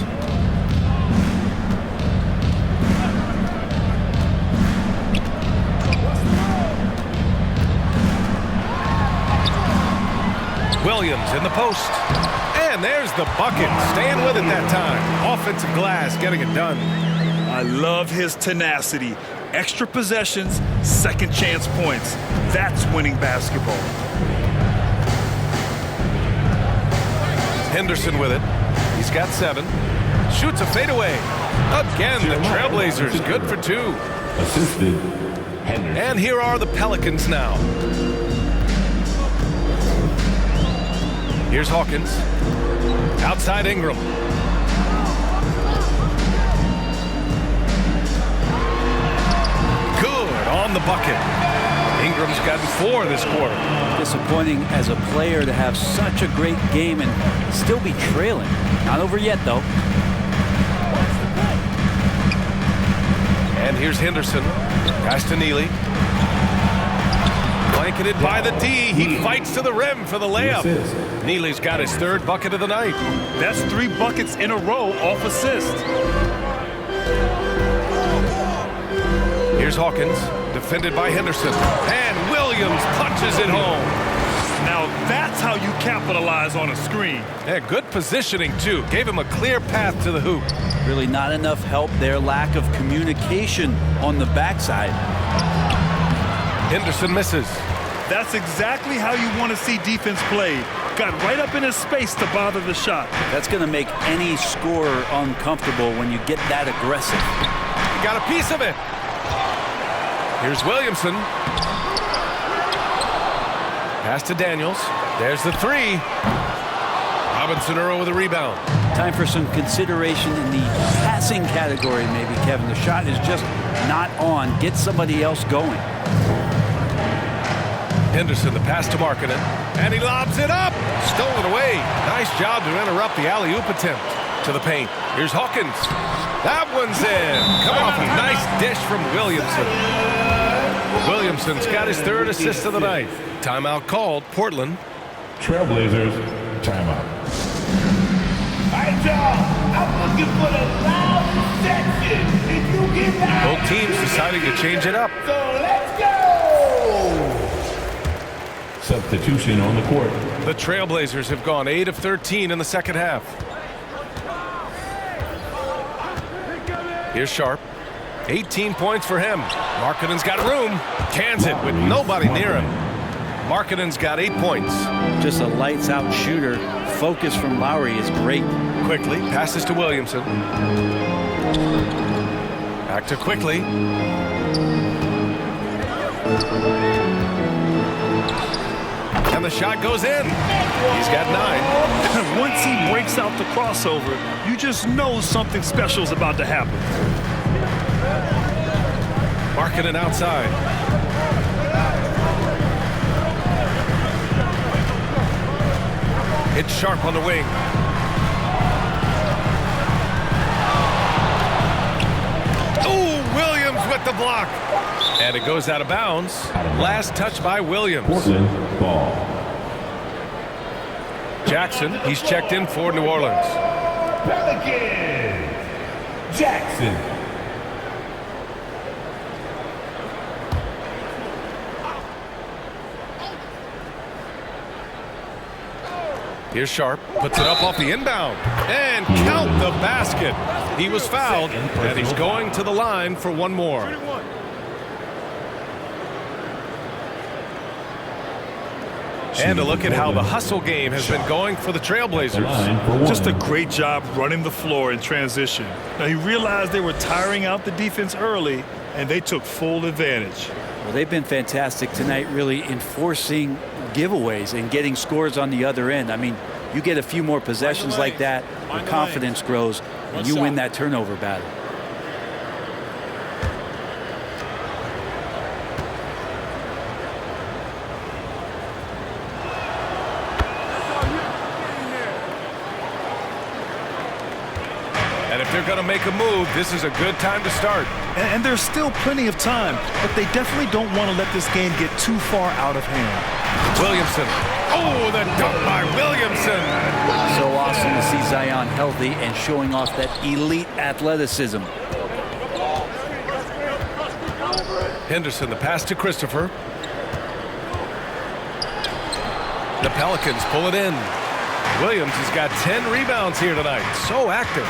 Williams in the post. And there's the bucket. Staying with it that time. Offensive glass, getting it done. I love his tenacity. Extra possessions, second chance points. That's winning basketball. Henderson with it. He's got 7. Shoots a fadeaway. Again, the Trailblazers good for 2. Assisted Henderson. And here are the Pelicans now. Here's Hawkins. Outside Ingram. Good on the bucket. Ingram's gotten 4 this quarter. Disappointing as a player to have such a great game and still be trailing. Not over yet, though. And here's Henderson. Pass to Neely. Blanketed by the D. He fights to the rim for the layup. Neely's got his third bucket of the night. That's 3 buckets in a row off assist. Here's Hawkins, defended by Henderson. And Williams punches it home. Now that's how you capitalize on a screen. Yeah, good positioning, too. Gave him a clear path to the hoop. Really not enough help there. Lack of communication on the backside. Henderson misses. That's exactly how you want to see defense played. Got right up in his space to bother the shot. That's going to make any scorer uncomfortable when you get that aggressive. He got a piece of it. Here's Williamson. Pass to Daniels. There's the 3. Robinson Earl with a rebound. Time for some consideration in the passing category, maybe, Kevin. The shot is just not on. Get somebody else going. Henderson, the pass to Markkanen, and he lobs it up. Stolen away. Nice job to interrupt the alley-oop attempt. To the paint. Here's Hawkins. That one's in. Come off a nice dish from Williamson. Williamson's got his 3rd assist of the night. Timeout called. Portland. Trailblazers, timeout. All right, y'all. I'm looking for the loud section. If you get that. Both teams deciding to change it up. So let's go. Substitution on the court. The Trailblazers have gone 8 of 13 in the second half. Here's Sharp. 18 points for him. Markkanen's got room. Cans it with nobody near him. Markkanen's got 8 points. Just a lights-out shooter. Focus from Lowry is great. Quickly passes to Williamson. Back to Quickly. And the shot goes in. He's got 9. Once he breaks out the crossover, you just know something special is about to happen. Markkanen outside. It's Sharp on the wing. Ooh, Williams with the block. And it goes out of bounds. Last touch by Williams. Portland ball. Jackson, he's checked in for New Orleans. Pelicans, Jackson. Here's Sharp, puts it up off the inbound, and count the basket. He was fouled, and he's going to the line for one more. And a look at how the hustle game has been going for the Trailblazers. Just a great job running the floor in transition. Now, he realized they were tiring out the defense early, and they took full advantage. Well, they've been fantastic tonight, really enforcing giveaways and getting scores on the other end. I mean, you get a few more possessions like that, your confidence grows, and you win that turnover battle. And if they're going to make a move, this is a good time to start. And there's still plenty of time, but they definitely don't want to let this game get too far out of hand. Williamson. Oh, the dunk by Williamson. So awesome to see Zion healthy and showing off that elite athleticism. Henderson, the pass to Christopher. The Pelicans pull it in. Williams has got 10 rebounds here tonight. So active.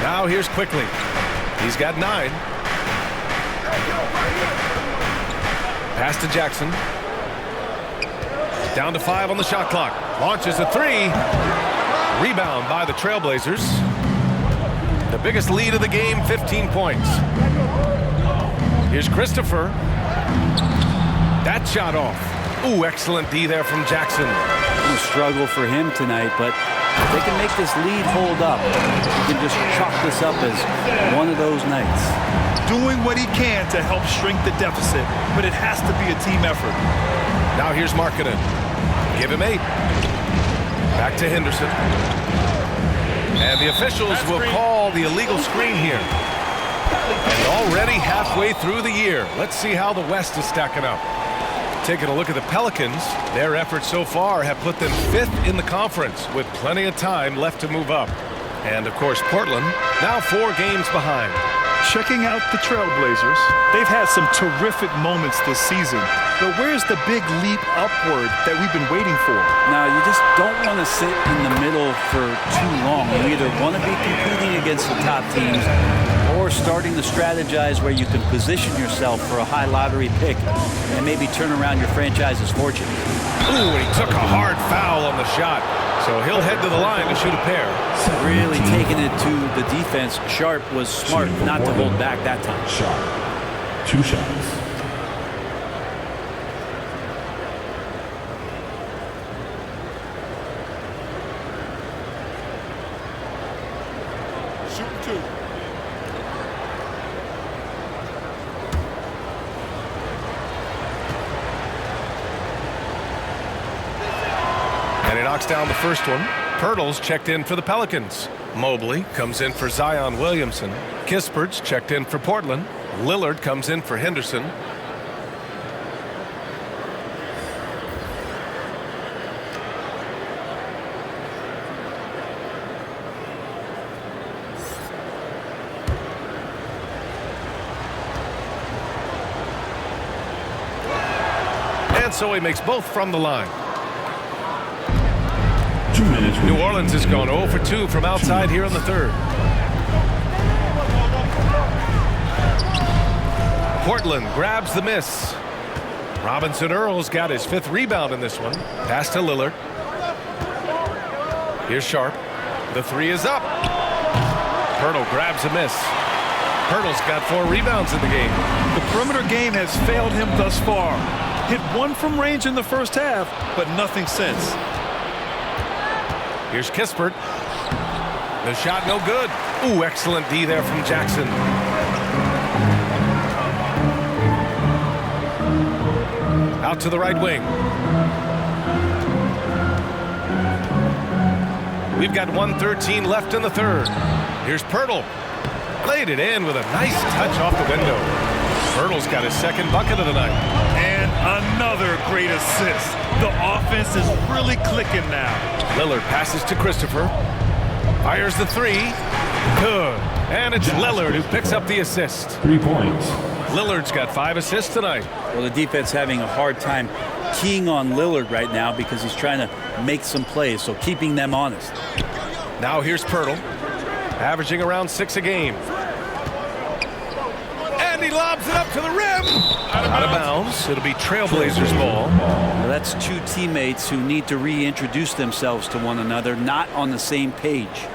Now here's Quickly. He's got 9. Pass to Jackson. Down to 5 on the shot clock. Launches a 3. Rebound by the Trailblazers. The biggest lead of the game, 15 points. Here's Christopher. That shot off. Ooh, excellent D there from Jackson. A struggle for him tonight, but if they can make this lead hold up, you can just chalk this up as one of those nights. Doing what he can to help shrink the deficit, but it has to be a team effort. Now here's Markkanen. Give him 8. Back to Henderson. And the officials will call the illegal screen here. And Already halfway through the year. Let's see how the West is stacking up. Taking a look at the Pelicans, their efforts so far have put them 5th in the conference with plenty of time left to move up. And of course, Portland, now 4 games behind. Checking out the Trailblazers, they've had some terrific moments this season. But where's the big leap upward that we've been waiting for? Now, you just don't want to sit in the middle for too long. You either want to be competing against the top teams or starting to strategize where you can position yourself for a high lottery pick and maybe turn around your franchise's fortune. Ooh, he took a hard foul on the shot. So he'll head to the line to shoot a pair. Really taking it to the defense. Sharp was smart not to hold back that time. Sharp. 2 shots. Shooting 2. And he knocks down the first one. Pirtle's checked in for the Pelicans. Mobley comes in for Zion Williamson. Kispert's checked in for Portland. Lillard comes in for Henderson. And so he makes both from the line. 2 minutes. New Orleans has gone 0 for 2 from outside here in the third. Portland grabs the miss. Robinson Earl's got his 5th rebound in this one. Pass to Lillard. Here's Sharp. The 3 is up. Pirtle grabs a miss. Pirtle's got 4 rebounds in the game. The perimeter game has failed him thus far. Hit 1 from range in the first half, but nothing since. Here's Kispert. The shot no good. Ooh, excellent D there from Jackson. Out to the right wing. We've got 1:13 left in the third. Here's Pirtle. Laid it in with a nice touch off the window. Pirtle's got his 2nd bucket of the night. And another great assist. The offense is really clicking now. Lillard passes to Christopher. Fires the 3. Good. And it's Lillard who picks up the assist. 3 points. Lillard's got 5 assists tonight. Well, the defense having a hard time keying on Lillard right now because he's trying to make some plays, so keeping them honest. Now here's Pirtle, averaging around 6 a game. And he lobs it up to the rim. Out of bounds. It'll be Trailblazers ball. Well, that's 2 teammates who need to reintroduce themselves to one another, not on the same page.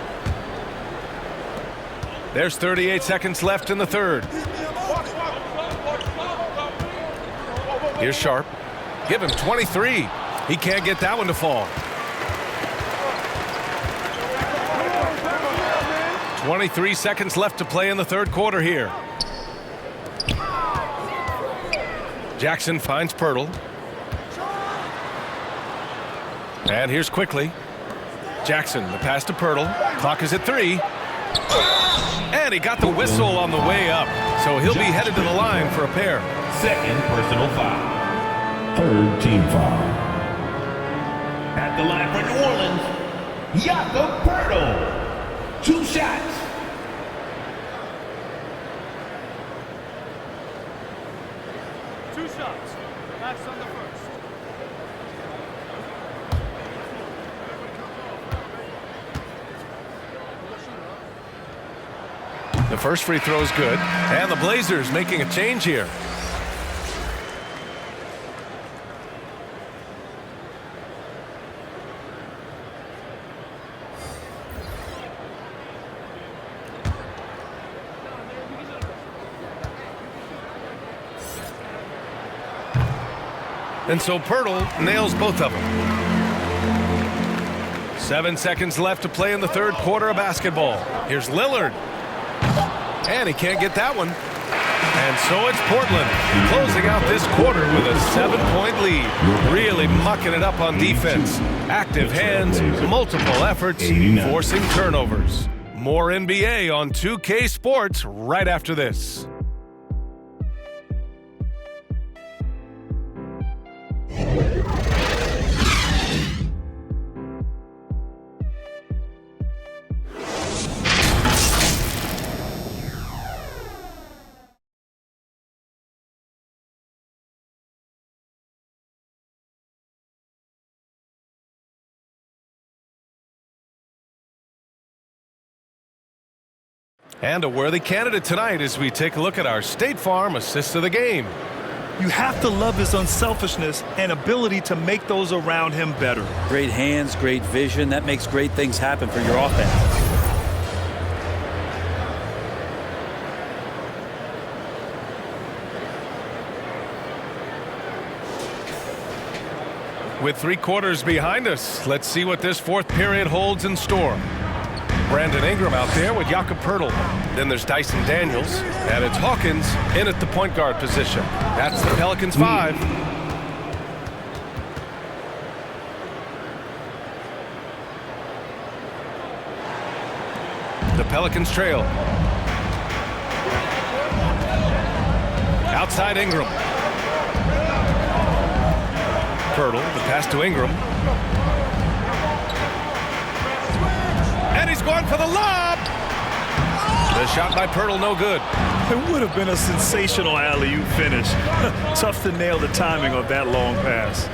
There's 38 seconds left in the third. Here's Sharp. Give him 23. He can't get that one to fall. 23 seconds left to play in the third quarter here. Jackson finds Pirtle. And here's Quickly. Jackson, the pass to Pirtle. Clock is at 3. And he got the whistle on the way up. So he'll be headed to the line for a pair. 2nd personal foul. 3rd team foul. At the line for New Orleans, Jakob Pirtle. 2 shots. That's on the first. The first free throw is good. And the Blazers making a change here. And so Pirtle nails both of them. 7 seconds left to play in the third quarter of basketball. Here's Lillard. And he can't get that one. And so it's Portland closing out this quarter with a 7-point lead. Really mucking it up on defense. Active hands, multiple efforts, forcing turnovers. More NBA on 2K Sports right after this. And a worthy candidate tonight as we take a look at our State Farm assist of the game. You have to love his unselfishness and ability to make those around him better. Great hands, great vision. That makes great things happen for your offense. With 3 quarters behind us, let's see what this fourth period holds in store. Brandon Ingram out there with Jakob Poeltl. Then there's Dyson Daniels, and it's Hawkins in at the point guard position. That's the Pelicans 5. The Pelicans trail. Outside Ingram. Poeltl, the pass to Ingram. And he's going for the lob. The shot by Poeltl, no good. It would have been a sensational alley-oop finish. Tough to nail the timing of that long pass.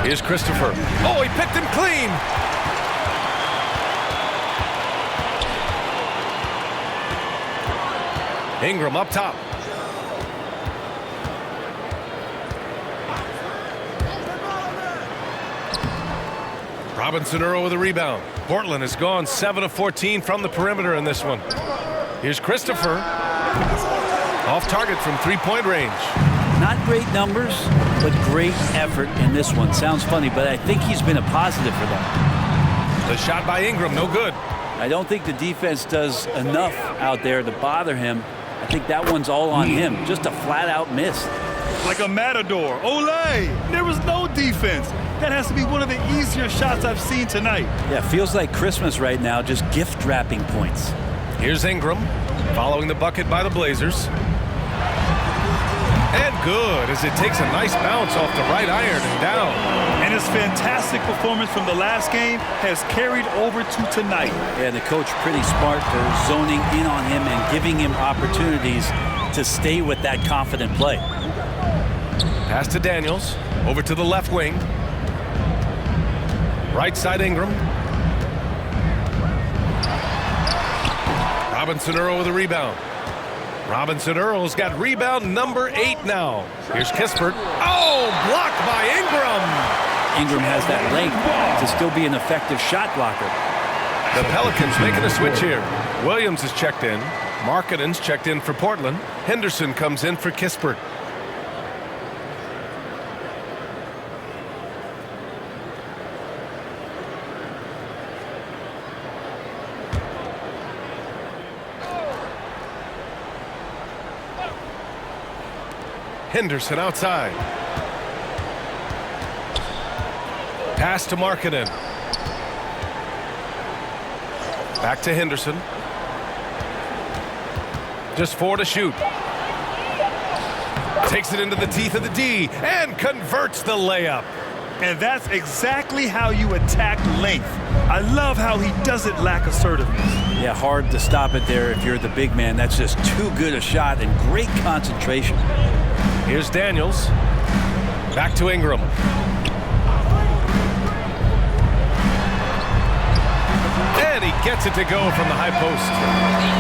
Here's Christopher. Oh, he picked him clean. Ingram up top. Robinson Earl with a rebound. Portland has gone 7 of 14 from the perimeter in this one. Here's Christopher. Off target from 3-point range. Not great numbers, but great effort in this one. Sounds funny, but I think he's been a positive for them. The shot by Ingram, no good. I don't think the defense does enough out there to bother him. I think that one's all on him. Just a flat-out miss. Like a matador. Olé! There was no defense. That has to be one of the easier shots I've seen tonight. Yeah, feels like Christmas right now, just gift wrapping points. Here's Ingram, following the bucket by the Blazers. And good, as it takes a nice bounce off the right iron and down. And his fantastic performance from the last game has carried over to tonight. Yeah, the coach pretty smart for zoning in on him and giving him opportunities to stay with that confident play. Pass to Daniels, over to the left wing. Right side Ingram. Robinson Earl with a rebound. Robinson Earl's got rebound number 8 now. Here's Kispert. Oh, blocked by Ingram. Ingram has that length to still be an effective shot blocker. The Pelicans making a switch here. Williams is checked in. Markkanen's checked in for Portland. Henderson comes in for Kispert. Henderson outside. Pass to Markkanen. Back to Henderson. Just 4 to shoot. Takes it into the teeth of the D and converts the layup. And that's exactly how you attack length. I love how he doesn't lack assertiveness. Yeah, hard to stop it there if you're the big man. That's just too good a shot and great concentration. Here's Daniels. Back to Ingram. And he gets it to go from the high post.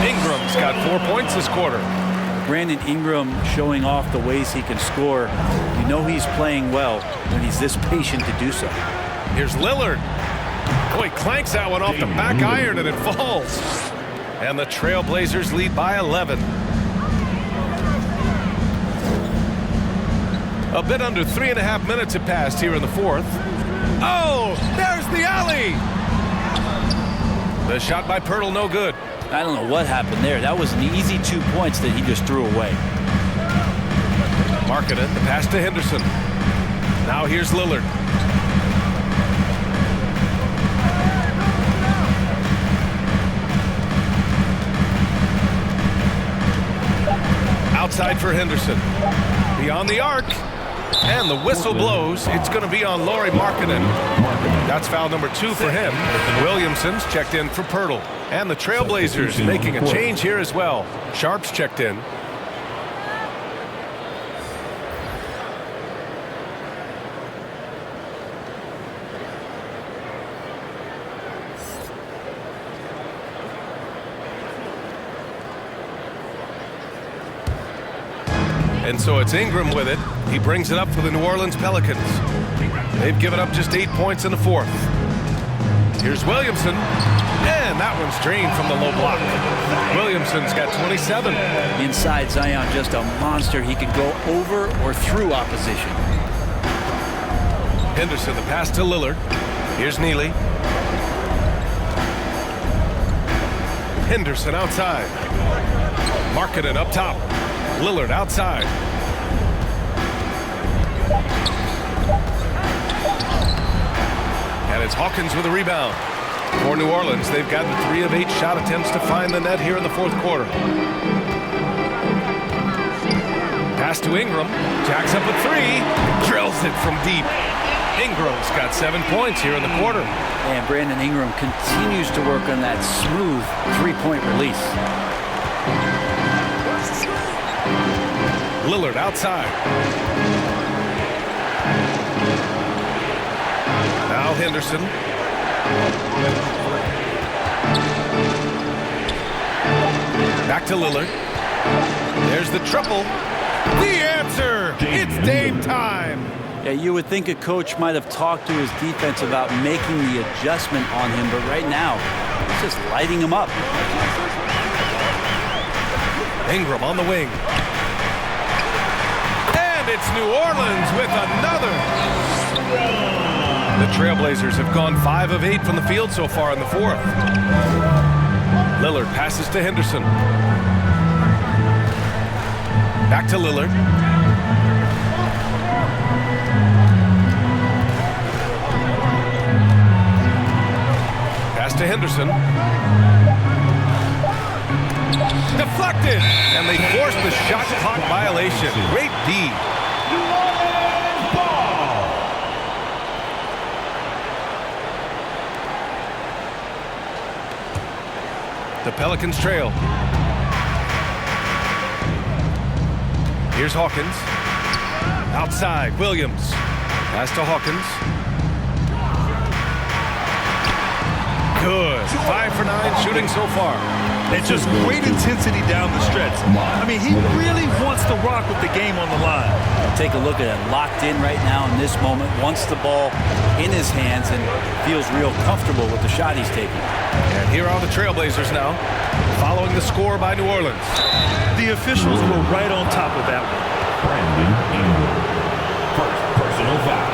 Ingram's got 4 points this quarter. Brandon Ingram showing off the ways he can score. You know he's playing well when he's this patient to do so. Here's Lillard. Oh, he clanks that one off the back iron and it falls. And the Trailblazers lead by 11. A bit under 3.5 minutes have passed here in the fourth. Oh, there's the alley. The shot by Poeltl, no good. I don't know what happened there. That was an easy 2 points that he just threw away. Markkanen, the pass to Henderson. Now here's Lillard. Outside for Henderson. Beyond the arc. And the whistle blows. It's going to be on Lauri Markkanen. That's foul number 2 for him. Williamson's checked in for Pirtle. And the Trailblazers making a change here as well. Sharp's checked in. And so it's Ingram with it. He brings it up for the New Orleans Pelicans. They've given up just 8 points in the fourth. Here's Williamson. And that one's drained from the low block. Williamson's got 27. Inside Zion, just a monster. He can go over or through opposition. Henderson, the pass to Lillard. Here's Neely. Henderson outside. Markkanen up top. Lillard outside. And it's Hawkins with a rebound. For New Orleans, they've gotten 3 of 8 shot attempts to find the net here in the fourth quarter. Pass to Ingram. Jacks up a 3. Drills it from deep. Ingram's got 7 points here in the quarter. And Brandon Ingram continues to work on that smooth three-point release. Lillard outside. Now Henderson. Back to Lillard. There's the triple. The answer! It's Dame time! Yeah, you would think a coach might have talked to his defense about making the adjustment on him, but right now, he's just lighting him up. Ingram on the wing. It's New Orleans with another. The Trailblazers have gone 5 of 8 from the field so far in the fourth. Lillard passes to Henderson. Back to Lillard. Pass to Henderson. Deflected! And they forced the shot clock violation. Great D. The Pelicans trail. Here's Hawkins. Outside, Williams. Pass to Hawkins. Good. 5 for 9 shooting so far. And just great intensity down the stretch. I mean, he really wants to rock with the game on the line. Take a look at it. Locked in right now in this moment. Wants the ball in his hands and feels real comfortable with the shot he's taking. And here are the Trailblazers now, following the score by New Orleans. The officials were right on top of that one. Brandon Ingram. First personal foul.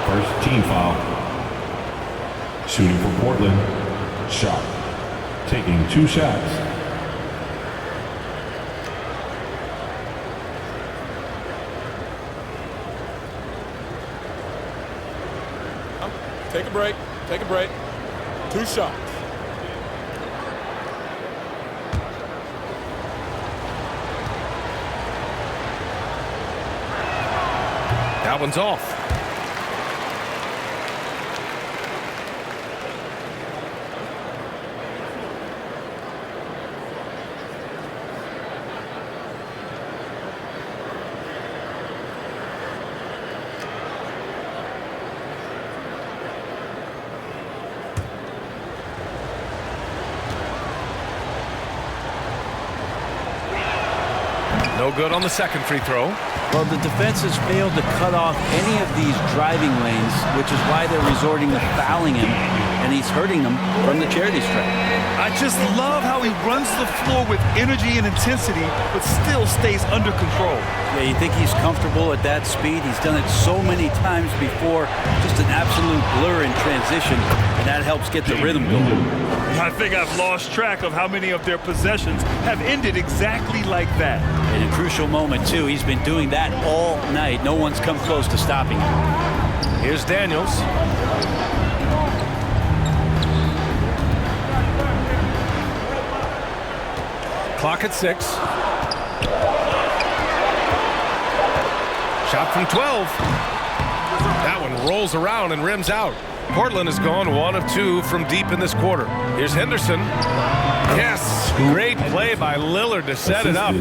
First team foul. Shooting for Portland. Sharp. Taking 2 shots. Take a break. Take a break. 2 shots. That one's off. No good on the second free throw. Well, the defense has failed to cut off any of these driving lanes, which is why they're resorting to fouling him, and he's hurting them from the charity stripe. I just love how he runs the floor with energy and intensity, but still stays under control. Yeah, you think he's comfortable at that speed? He's done it so many times before. Just an absolute blur in transition, and that helps get the rhythm going. I think I've lost track of how many of their possessions have ended exactly like that. In a crucial moment, too. He's been doing that all night. No one's come close to stopping him. Here's Daniels. Clock at 6. Shot from 12. That one rolls around and rims out. Portland has gone 1 of 2 from deep in this quarter. Here's Henderson. Yes, great play by Lillard to set it up.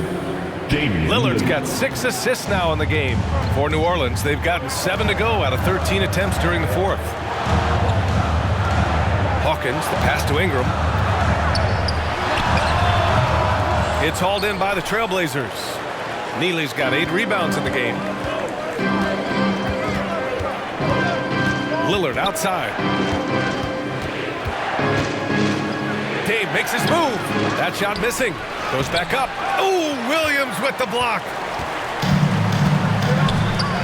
Lillard's got 6 assists now in the game. For New Orleans, they've gotten 7 to go out of 13 attempts during the fourth. Hawkins, the pass to Ingram. It's hauled in by the Trailblazers. Neely's got 8 rebounds in the game. Lillard outside. Dave makes his move. That shot missing. Goes back up. Oh, Williams with the block.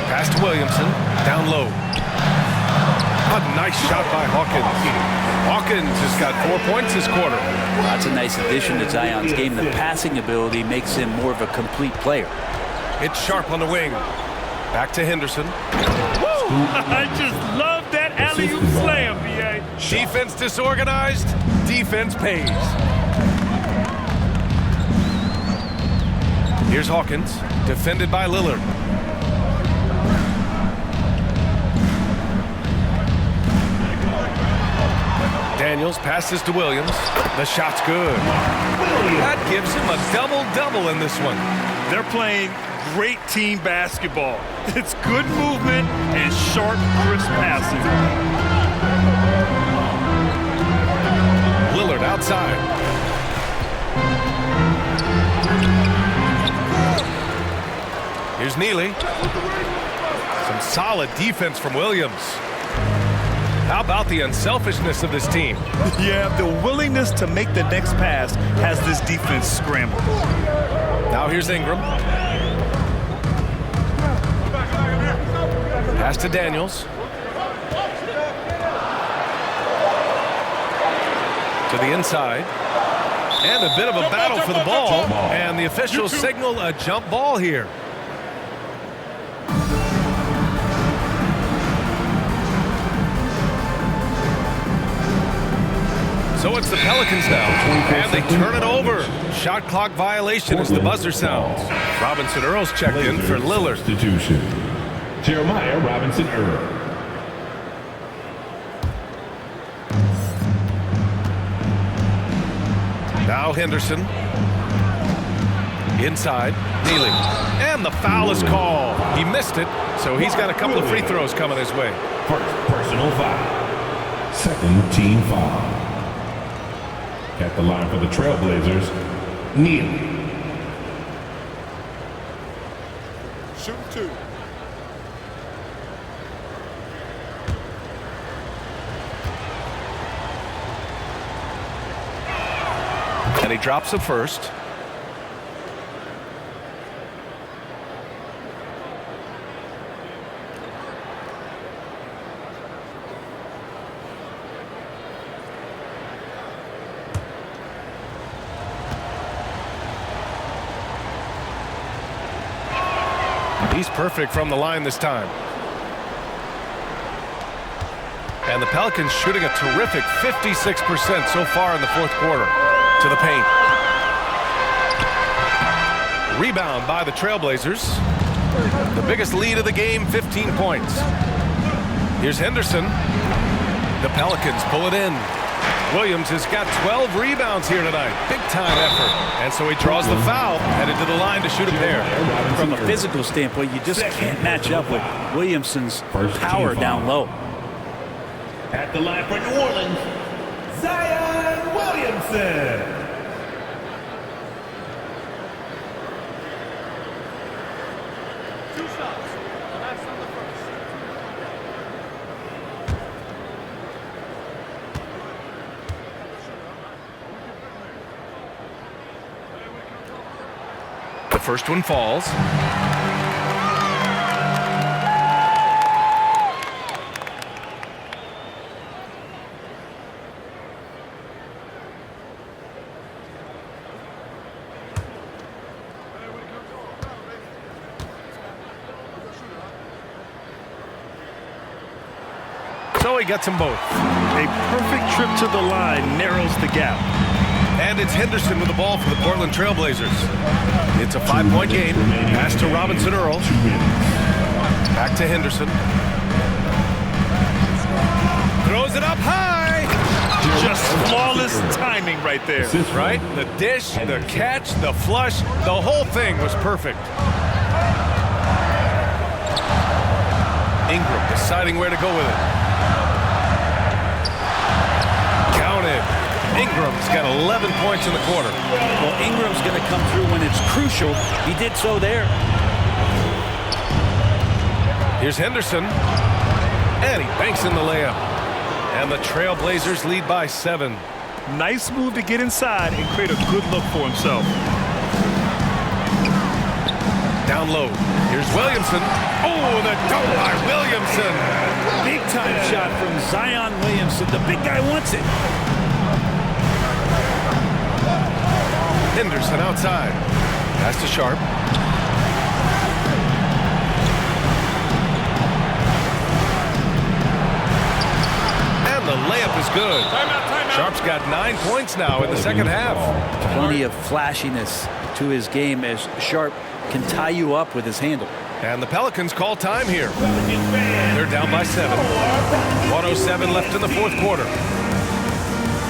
Pass to Williamson. Down low. A nice shot by Hawkins. Hawkins has got 4 points this quarter. That's a nice addition to Zion's game. The passing ability makes him more of a complete player. It's Sharp on the wing. Back to Henderson. Woo! I just love that alley-oop slam, B.A. Defense disorganized. Defense pays. Here's Hawkins, defended by Lillard. Daniels passes to Williams. The shot's good. That gives him a double-double in this one. They're playing great team basketball. It's good movement and sharp, crisp passing. Lillard outside. Here's Neely. Some solid defense from Williams. How about the unselfishness of this team? Yeah, the willingness to make the next pass has this defense scrambled. Now here's Ingram. Pass to Daniels. To the inside. And a bit of a battle for the ball. And the officials signal a jump ball here. So it's the Pelicans now, and they turn it over. Shot clock violation as the buzzer sounds. Robinson Earl's checked in for Lillard. Substitution. Jeremiah Robinson Earl. Now Henderson. Inside, Neely. And the foul is called. He missed it, so he's got a couple of free throws coming his way. First personal foul. Second team foul. At the line for the Trailblazers, Neely. Shoot 2. And he drops the first. He's perfect from the line this time. And the Pelicans shooting a terrific 56% so far in the fourth quarter. To the paint. Rebound by the Trailblazers. The biggest lead of the game, 15 points. Here's Henderson. The Pelicans pull it in. Williams has got 12 rebounds here tonight. Big time effort. And so he draws the foul, headed to the line to shoot a pair. From a physical standpoint, you just can't match up with Williamson's power down low. At the line for New Orleans, Zion Williamson. The first one falls. So he gets them both. A perfect trip to the line narrows the gap. And it's Henderson with the ball for the Portland Trailblazers. It's a 5-point game. Pass to Robinson Earl. Back to Henderson. Throws it up high. Just flawless timing right there. Right? The dish, the catch, the flush, the whole thing was perfect. Ingram deciding where to go with it. Counted. Ingram's got 11 points in the quarter. Well, Ingram's going to come through when it's crucial. He did so there. Here's Henderson. And he banks in the layup. And the Trailblazers lead by 7. Nice move to get inside and create a good look for himself. Down low. Here's Williamson. Oh, the dunk by Williamson. Big time shot from Zion Williamson. The big guy wants it. Henderson outside. Pass to Sharp. And the layup is good. Sharp's got 9 points now in the second half. Plenty of flashiness to his game as Sharp can tie you up with his handle. And the Pelicans call time here. They're down by 7. 1:07 left in the fourth quarter.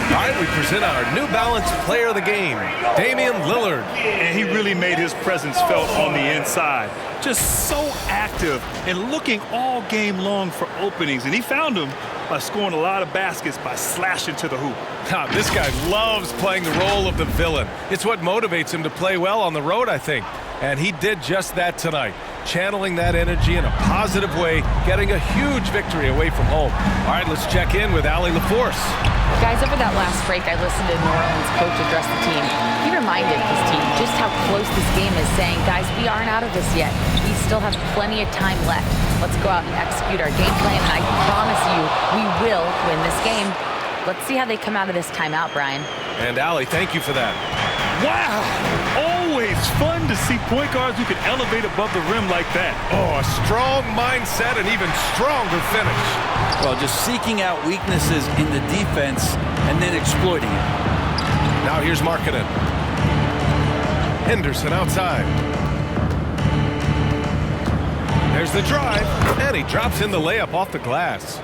All right, we present our New Balance player of the game, Damian Lillard. And he really made his presence felt on the inside. Just so active and looking all game long for openings. And he found them by scoring a lot of baskets by slashing to the hoop. This guy loves playing the role of the villain. It's what motivates him to play well on the road, I think. And he did just that tonight, channeling that energy in a positive way, getting a huge victory away from home. All right, let's check in with Allie LaForce. Guys, over that last break, I listened to New Orleans coach address the team. He reminded his team just how close this game is, saying, guys, we aren't out of this yet. We still have plenty of time left. Let's go out and execute our game plan, and I promise you, we will win this game. Let's see how they come out of this timeout, Brian. And Allie, thank you for that. Wow! Always fun to see point guards who can elevate above the rim like that. Oh, a strong mindset and even stronger finish. Well, just seeking out weaknesses in the defense and then exploiting it. Now here's Markkanen. Henderson outside. There's the drive, and he drops in the layup off the glass.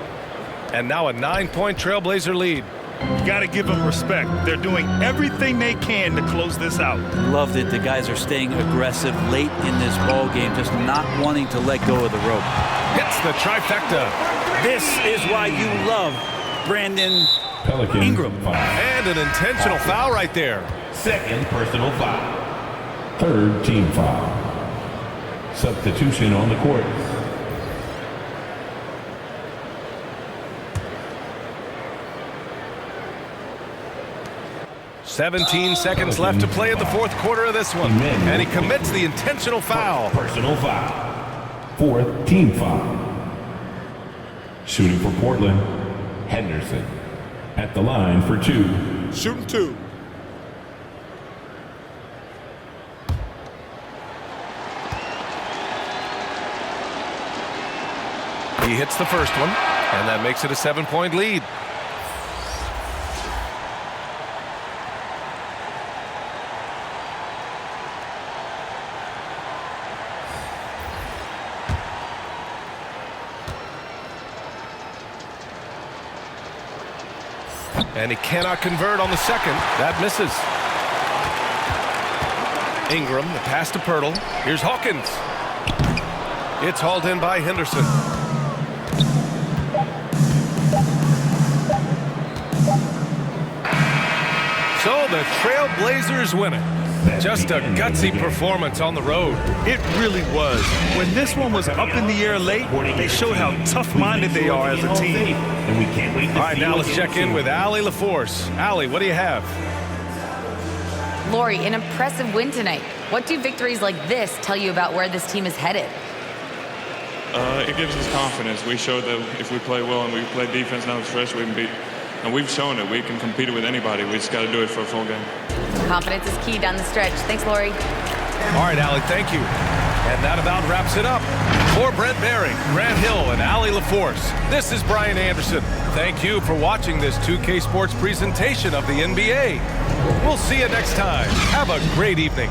And now a 9-point Trailblazer lead. You got to give them respect. They're doing everything they can to close this out. Loved it. The guys are staying aggressive late in this ball game, just not wanting to let go of the rope. Hits the trifecta. This is why you love Brandon Ingram. And an intentional foul right there. Second personal foul. Third team foul. Substitution on the court. "17 seconds left to play in the fourth quarter of this one. And he commits the intentional foul. Personal foul. Fourth team foul. Shooting for Portland, Henderson. At the line for 2. Shooting 2. He hits the first one, and that makes it a 7-point lead. And he cannot convert on the second. That misses. Ingram, the pass to Pirtle. Here's Hawkins. It's hauled in by Henderson. So the Trailblazers win it. Just a gutsy performance on the road. It really was. When this one was up in the air late, they showed how tough-minded they are as a team. And we can't wait to All right, now let's check in with Allie LaForce. Allie, what do you have? Lori, an impressive win tonight. What do victories like this tell you about where this team is headed? It gives us confidence. We showed that if we play well and we play defense down the stretch, we can beat. And we've shown it. We can compete with anybody. We just got to do it for a full game. Confidence is key down the stretch. Thanks, Lori. All right, Allie, thank you. And that about wraps it up. For Brent Barry, Grant Hill, and Allie LaForce, this is Brian Anderson. Thank you for watching this 2K Sports presentation of the NBA. We'll see you next time. Have a great evening.